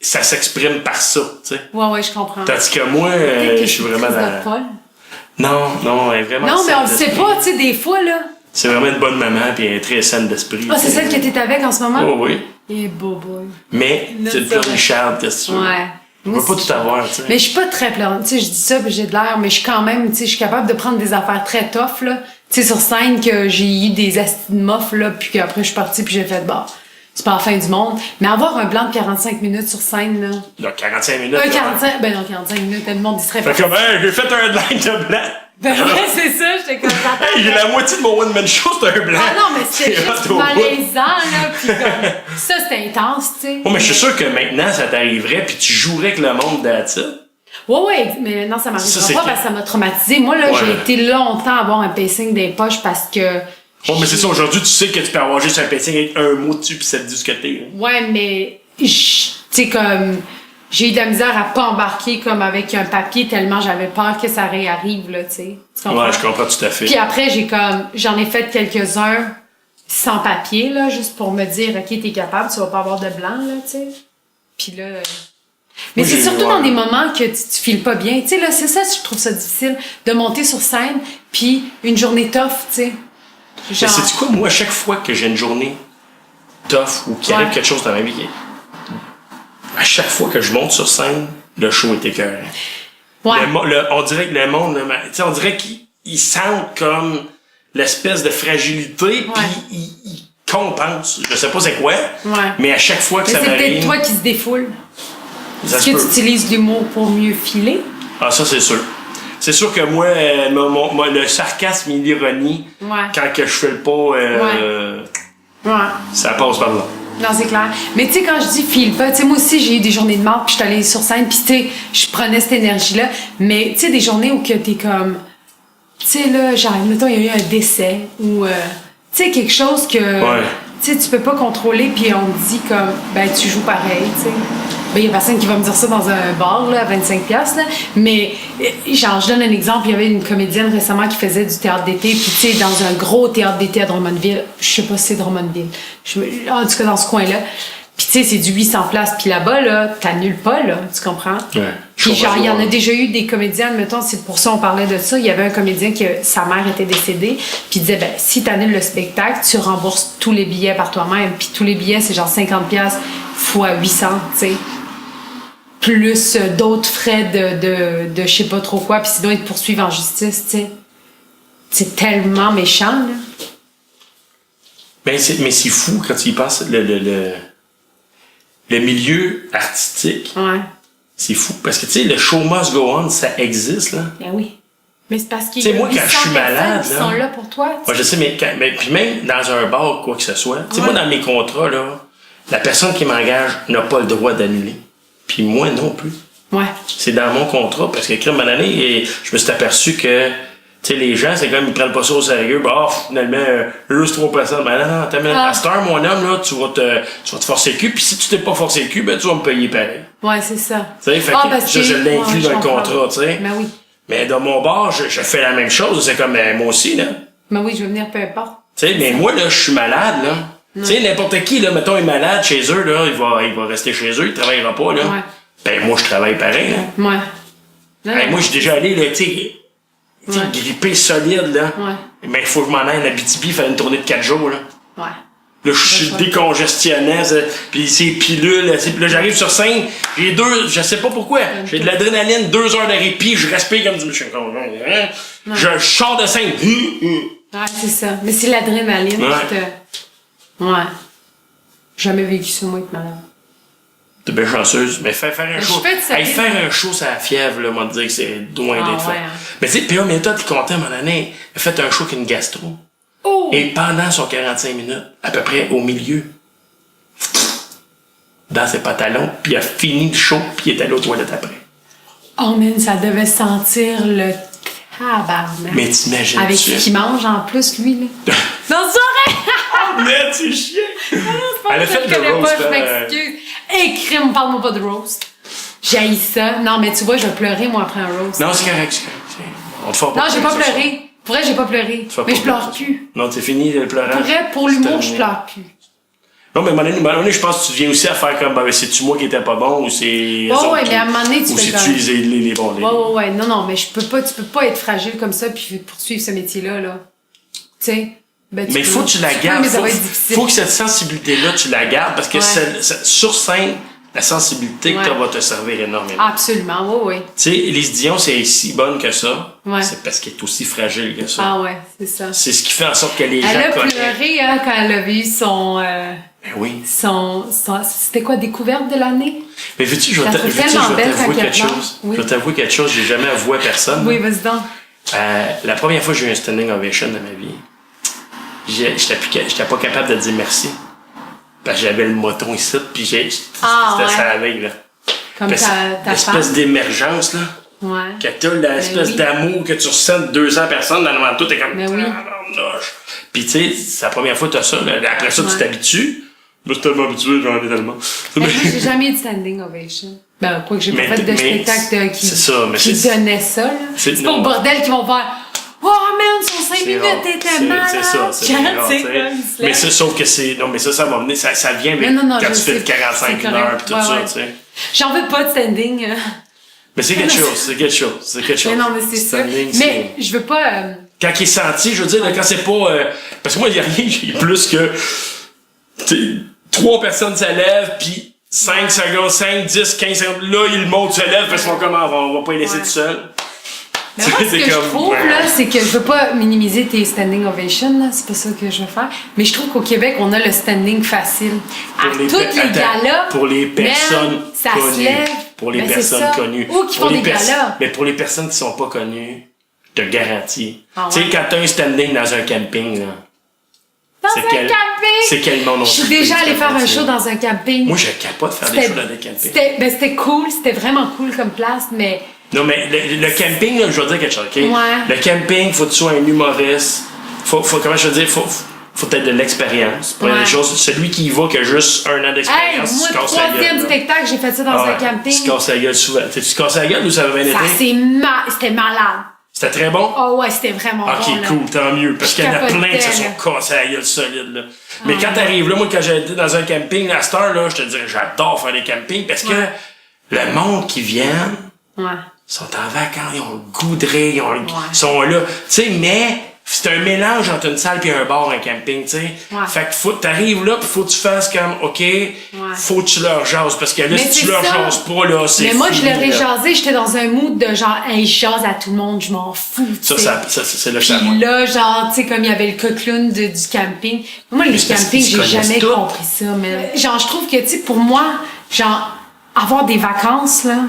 Ça s'exprime par ça, tu sais. Ouais, je comprends. Tandis que moi, je suis vraiment dans. Non, elle est vraiment. Non, mais on le sait pas, tu sais, des fois, là. C'est vraiment une bonne maman, puis elle est très saine d'esprit. Ah, c'est celle que t'es avec en ce moment? Oh, oui. Et boy. Mais, c'est le plus Richard, qu'est-ce que tu veux? Ouais. On peut pas tout avoir, tu sais. Mais je suis pas très pleurante. Tu sais, je dis ça, puis j'ai de l'air, mais je suis quand même, tu sais, je suis capable de prendre des affaires très tough, là. Tu sais, sur scène, que j'ai eu des astis de mof, là, puis qu'après, je suis partie, puis j'ai fait, bah, c'est pas la fin du monde. Mais avoir un blanc de 45 minutes sur scène, là. Donc, 45 minutes. 45 minutes, le monde dirait pas. Fait comme, j'ai fait un blanc de blanc. Ben ouais, c'est ça, j'étais comme ça. Hey, j'ai la moitié de mon one-man show, c'est un blanc. Ah non, mais c'était juste malaisant, là, pis comme, ça, c'était intense, tu sais. Oh, mais je suis sûr que maintenant, ça t'arriverait, puis tu jouerais avec le monde d'Atia. Ouais, mais non, ça m'arrivera pas parce que ça m'a traumatisé. Moi, là, j'ai été longtemps à avoir un pacing des poches parce que... Oh, mais c'est ça, aujourd'hui, tu sais que tu peux avoir juste un pacing avec un mot dessus, puis ça te dit ce que t'es. Ouais, mais, tu sais, comme... J'ai eu de la misère à pas embarquer comme avec un papier tellement j'avais peur que ça réarrive, là, tu sais. Ouais, je comprends tout à fait. Puis après, j'en ai fait quelques-uns sans papier, là, juste pour me dire, OK, t'es capable, tu vas pas avoir de blanc, là, tu sais. Puis là... Mais c'est surtout dans des moments que tu files pas bien. Tu sais, là, c'est ça, je trouve ça difficile, de monter sur scène, puis une journée tough, tu sais. Mais sais-tu quoi, moi, à chaque fois que j'ai une journée tough ou qu'il arrive quelque chose dans ma vie, à chaque fois que je monte sur scène, le show est écœurant. Ouais. On dirait que le monde, tu sais, on dirait qu'ils sentent comme l'espèce de fragilité, puis ils compensent. Je sais pas c'est quoi, mais à chaque fois que ça m'arrive... C'est peut-être toi qui se défoule. Est-ce que tu utilises l'humour pour mieux filer? Ah, ça, c'est sûr. C'est sûr que moi, le sarcasme et l'ironie, quand que je fais le pas, ça passe par là. Non, c'est clair. Mais tu sais, quand je dis file pas, tu sais, moi aussi, j'ai eu des journées de mort, puis je suis allée sur scène, puis tu sais, je prenais cette énergie-là. Mais tu sais, des journées où que t'es comme... Tu sais, là, genre, mettons, il y a eu un décès, ou... tu sais, quelque chose que... Tu sais, tu peux pas contrôler, puis on te dit comme... Ben, tu joues pareil, tu sais. Ben, il y a personne qui va me dire ça dans un bar, là, à 25$, là. Mais, genre, je donne un exemple. Il y avait une comédienne récemment qui faisait du théâtre d'été, puis tu sais, dans un gros théâtre d'été à Drummondville. Je sais pas si c'est Drummondville. En tout cas, dans ce coin-là. Puis tu sais, c'est du 800 places. Puis là-bas, là, t'annules pas, là. Tu comprends? Ouais. Puis genre, il y en a déjà eu des comédiennes, mettons, c'est pour ça on parlait de ça. Il y avait un comédien que sa mère était décédée, puis il disait, ben, si t'annules le spectacle, tu rembourses tous les billets par toi-même. Puis tous les billets, c'est genre 50$ fois 800, tu sais. Plus d'autres frais de je sais pas trop quoi, puis sinon ils te poursuivent en justice, tu sais. C'est tellement méchant, là. Mais c'est fou quand tu y penses, le milieu artistique. Ouais. C'est fou, parce que tu sais, le show must go on, ça existe, là. Ben oui. Mais c'est parce qu'il y a moi, quand je suis malade, qui sont là pour toi. Moi, je sais, mais puis même dans un bar, quoi que ce soit, tu sais, moi, dans mes contrats, là, la personne qui m'engage n'a pas le droit d'annuler. Puis moi non plus. Ouais. C'est dans mon contrat, parce que crime année, et je me suis aperçu que, tu sais, les gens, c'est comme, ils prennent pas ça au sérieux, finalement, juste 3%. Ben non, t'as mis à cette heure, mon homme, là, tu vas te forcer le cul, puis si tu t'es pas forcé le cul, ben tu vas me payer pareil. Ouais, c'est ça. Tu sais, fait que je l'inclus dans le contrat, tu sais. Ben oui. Mais dans mon bar, je fais la même chose, c'est comme, moi aussi, là. Ben oui, je veux venir peu importe. Tu sais, mais moi, là, je suis malade, là. Tu sais, n'importe qui, là, mettons, est malade chez eux, là, il va rester chez eux, il travaillera pas, là. Ouais. Ben, moi, je travaille pareil, là. Ouais. Hey, moi, j'ai déjà allé, là, tu sais, grippé solide, là. Ouais. Mais il faut que je m'en aille en Abitibi faire une tournée de 4 jours, là. Ouais. Là, je suis décongestionnant, pis c'est pilules, pis là, j'arrive sur scène, j'ai je sais pas pourquoi, j'ai de l'adrénaline, 2 heures de répit, je respire comme du monsieur. Je sors de scène. Ouais, c'est ça. Mais c'est l'adrénaline qui te... Ouais. Jamais vécu ça, moi, être malade. T'es bien chanceuse, mais faire un show. Faire un show, c'est la fièvre, là, moi, te dire que c'est loin d'être fait. Mais tu sais, P.A. Méthode, t'es content, mon année, il a fait un show avec une gastro. Oh! Et pendant son 45 minutes, à peu près au milieu, dans ses pantalons, puis il a fini le show, puis il est allé aux toilettes après. Oh, man, ça devait sentir le tabarnak. Mais t'imagines. Avec ce qu'il mange en plus, lui, là. Non, c'est vrai! Oh, merde, c'est chiant! Elle a fait le roast. Je m'excuse. Hey, crime, parle-moi pas de roast. J'haïs ça. Non, mais tu vois, je vais pleurer, moi, après un roast. Non, c'est correct, On te fera pas. Non, j'ai pas pleuré. Pour vrai, j'ai pas pleuré. Mais je pleure plus. Non, c'est fini le pleurage. Pour vrai, pour l'humour, je pleure plus. Non, mais à un moment donné, je pense que tu viens aussi à faire comme, c'est-tu moi qui étais pas bon ou c'est. Ouais, mais à un moment donné, tu ou fais c'est-tu les bons. Ouais. Non, mais tu peux pas être fragile comme ça puis poursuivre ce métier-là, là. Tu sais. Ben, mais faut que tu la gardes. Faut que cette sensibilité-là, tu la gardes parce que sur scène, la sensibilité que tu va te servir énormément. Absolument, oui. Tu sais, Élise Dion, c'est si bonne que ça. Ouais. C'est parce qu'elle est aussi fragile que ça. Ah ouais, c'est ça. C'est ce qui fait en sorte que les gens connaissent. Elle a pleuré hein, quand elle a vu son... Ben oui. C'était quoi, découverte de l'année? Mais veux-tu, je vais t'avouer quelque chose. Oui. Je vais t'avouer quelque chose, j'ai jamais avoué à personne. Oui, vas-y donc. La première fois que j'ai eu un standing ovation dans ma vie, j'étais pas capable de dire merci. Parce que j'avais le moton ici, puis c'était ça la veille, là. Comme ta l'espèce d'émergence, là. Ouais. Que t'as l'espèce d'amour que tu ressens de 200 personnes dans le tout, t'es comme... Mais oui. Puis tu sais, c'est la première fois que t'as ça, là. Après ça, tu t'habitues. Moi, je suis tellement habitué, j'en ai tellement. Mais moi, j'ai jamais eu de standing ovation. Ben, quoi que j'ai pas fait de spectacle qui donnait ça, là. C'est pas au bordel qu'ils vont faire... Oh man, sur 5 minutes, t'étais malade! C'est ça, mais ça, sauf que c'est... Non, mais ça va venir... Ça vient avec quand tu fais 45 heures pis tout ça, tu sais. J'en veux pas de standing. Mais c'est quelque chose, Mais non, mais c'est ça. Mais je veux pas... Quand il est senti, je veux dire, quand c'est pas... Parce que moi, il y a rien qui est plus que... 3 personnes se lèvent, pis 5 secondes, 5, 10, 15 secondes, là, ils montent, se lèvent, parce qu'on on va pas les laisser tout seuls. Mais moi, ce que je trouve, là, c'est que je veux pas minimiser tes standing ovations, là, c'est pas ça que je veux faire, mais je trouve qu'au Québec, on a le standing facile. À toutes les galas, pour les personnes ça connues. Se lève. Pour les personnes connues. Ou qui font des galas. Mais pour les personnes qui sont pas connues, je te garantis. Tu sais, quand t'as un standing dans un camping, là. C'est quel monde on Je suis déjà allée faire un show dans un camping. Moi, je capote faire des shows dans des campings. C'était cool, c'était vraiment cool comme place, mais... Non, mais le camping, là, je vais dire quelque chose, OK? Ouais. Le camping, faut que tu sois un humoriste. Comment je veux dire? Faut peut-être de l'expérience. Pour les choses, celui qui y va qui a juste 1 an d'expérience, moi, tu casses la gueule. 3e spectacle, j'ai fait ça dans un camping. Tu casses la gueule souvent. Tu casses la gueule ou ça va bien été? C'était malade. C'était très bon? Oh ouais, c'était vraiment bon. Ok, cool, tant mieux. Parce qu'il y en a plein qui se sont cassés la gueule solide, là. Mais quand t'arrives là, moi, quand j'ai été dans un camping, à cette heure, là, je te dirais, j'adore faire des campings parce que le monde qui vient, sont en vacances, ils ont le goût de rire, ils sont là. Tu sais, mais c'est un mélange entre une salle et un bar, un camping, tu sais. Fait que t'arrives là, pis faut que tu fasses comme, OK, faut que tu leur jases. Parce que là, si tu leur jases pas, là, c'est mais moi, je leur ai jasé, j'étais dans un mood de genre, hey, je jase à tout le monde, je m'en fous. Ça c'est le Puis là, genre, tu sais, comme il y avait le cocoon du camping. Moi, les campings, j'ai jamais compris ça, mais genre, je trouve que, tu sais, pour moi, genre, avoir des vacances, là,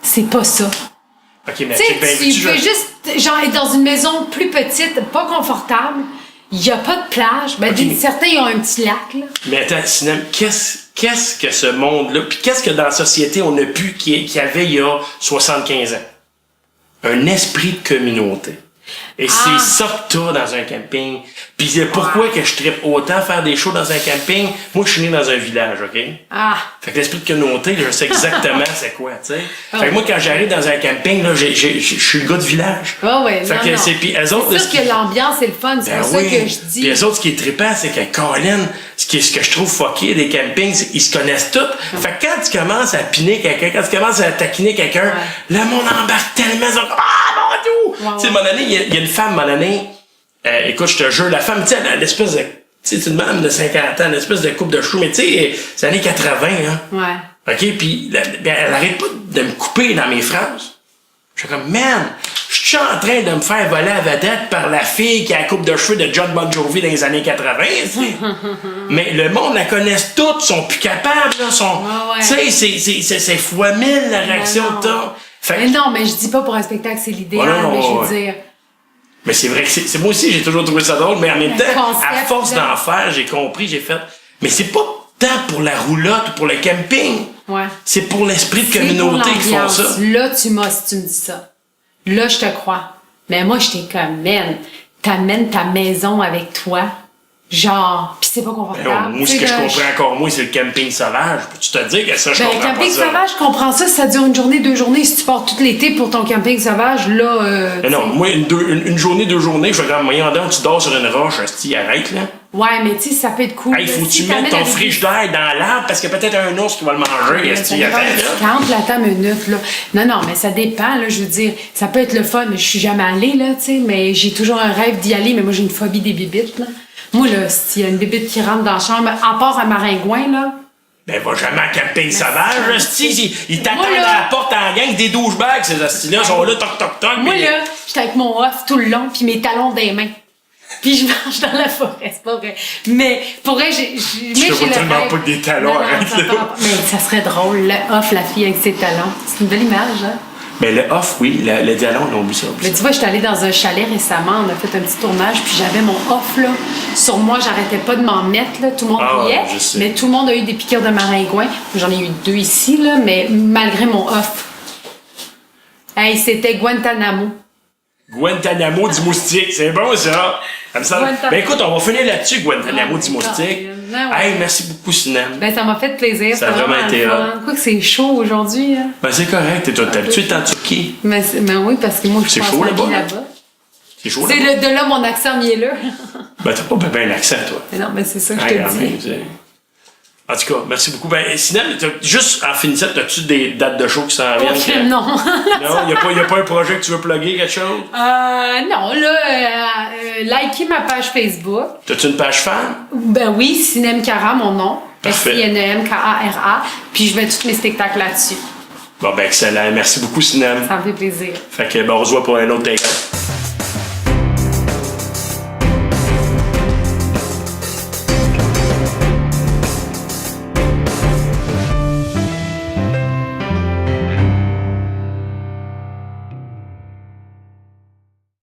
c'est pas ça. OK, mais tu peux juste, genre, être dans une maison plus petite, pas confortable. Il y a pas de plage. Ben, certains, ils ont un petit lac, là. Mais attends, Sinem, qu'est-ce qu'est-ce que ce monde-là, puis qu'est-ce que dans la société on a pu qu'il y avait il y a 75 ans? Un esprit de communauté. Et c'est ça que t'as dans un camping. Puis c'est pourquoi que je trippe autant faire des shows dans un camping. Moi, je suis né dans un village, OK? Fait que l'esprit de communauté, je sais exactement c'est quoi, tu sais. Fait que moi, quand j'arrive dans un camping, là, je suis le gars du village. Fait que c'est, puis eux autres... C'est sûr que l'ambiance est le fun, c'est ça que je dis. Puis eux autres, ce qui est trippant, c'est que Colin, ce que je trouve fucké des campings, c'est qu'ils se connaissent tous. Fait que quand tu commences à piner quelqu'un, quand tu commences à taquiner quelqu'un, le monde embarque tellement, ils sont mon Dieu! Tu sais, mon année, il y a une femme, mon année, écoute, je te jure, la femme, tu sais, l'espèce de, tu sais, c'est une madame de 50 ans, l'espèce de coupe de cheveux, mais tu sais, c'est années 80, hein. OK, puis elle arrête pas de me couper dans mes phrases. Je suis comme, man, je suis en train de me faire voler à vedette par la fille qui a la coupe de cheveux de John Bon Jovi dans les années 80, tu sais. Mais le monde la connaisse toutes, sont plus capables, là, sont, tu sais, c'est fois 1000 la réaction que t'as. Mais non, mais je dis pas pour un spectacle, c'est l'idéal, mais je veux dire... Mais c'est vrai que c'est moi aussi, j'ai toujours trouvé ça drôle, mais en même temps, à force d'en faire, j'ai compris, j'ai fait... Mais c'est pas tant pour la roulotte ou pour le camping. C'est pour l'esprit de communauté qu'ils font ça. Là, tu me dis ça. Là, je te crois. Mais moi, j'étais comme, man, t'amènes ta maison avec toi. Genre, pis c'est pas confortable. Moi, ce que je comprends encore moins, c'est le camping sauvage. Peux-tu te dire que ça, je comprends pas ça? Le camping sauvage, je comprends ça. Si ça dure une journée, 2 journées. Si tu pars tout l'été pour ton camping sauvage, là... mais non, moi, une journée, 2 journées, je regarde, moyen d'heure, tu dors sur une roche, hostie, arrête, là. Ouais, mais tu sais, ça peut être cool. Hey, faut que tu mettes ton frigidaire dans l'arbre parce qu'il y a peut-être un ours qui va le manger. Attends une minute, là. Non, mais ça dépend, là. Je veux dire, ça peut être le fun, mais je suis jamais allée, là, tu sais. Mais j'ai toujours un rêve d'y aller, mais moi, j'ai une phobie des bébites, là. Moi, là, s'il y a une bébite qui rentre dans la chambre, à part un maringouin, là... Ben, va jamais en camping sauvage, hostie. Ils t'attendent à la porte en gang, des douchebags, ces hosties-là, sont là, toc, toc, toc. Moi, là, j'étais avec mon off tout le long, puis mes talons des mains. Puis je marche dans la forêt, c'est pas vrai. Mais pour vrai, j'ai je vois tellement pas que des talons, arrête. Mais ça serait drôle, le off, la fille avec ses talons. C'est une belle image, hein? Mais le off, oui, le dialogue, on oublie ça. Mais tu vois, j'étais allée dans un chalet récemment, on a fait un petit tournage, puis j'avais mon off, là. Sur moi, j'arrêtais pas de m'en mettre, là. Tout le monde riait, mais tout le monde a eu des piqûres de maringouin. J'en ai eu 2 ici, là, mais malgré mon off. Hey, c'était Guantanamo. Guantanamo du moustique, c'est bon, ça. Ben écoute, on va finir là-dessus, Guantanamo du moustique. Hey, merci beaucoup, Sinem. Ben, ça m'a fait plaisir. Ça a vraiment été Quoi que c'est chaud aujourd'hui. Hein? Ben, c'est correct. T'es habitué d'être en Turquie. Mais oui, parce que moi, je passe ma vie là-bas. C'est chaud là-bas. C'est de là mon accent mielleux. Ben, t'as pas bien l'accent, toi. Mais non, mais c'est ça que je te dis. En tout cas, merci beaucoup. Ben, Sinem, juste en finissant, as-tu des dates de show qui s'en viennent? Non. Non, il n'y a pas un projet que tu veux plugger, quelque chose? Non, là, likez ma page Facebook. T'as-tu une page fan? Ben oui, Sinem Cara, mon nom. Parfait. SINEMKARA. Puis je mets tous mes spectacles là-dessus. Bon, ben excellent. Merci beaucoup, Sinem. Ça me fait plaisir. Fait que, ben, on se voit pour un autre take.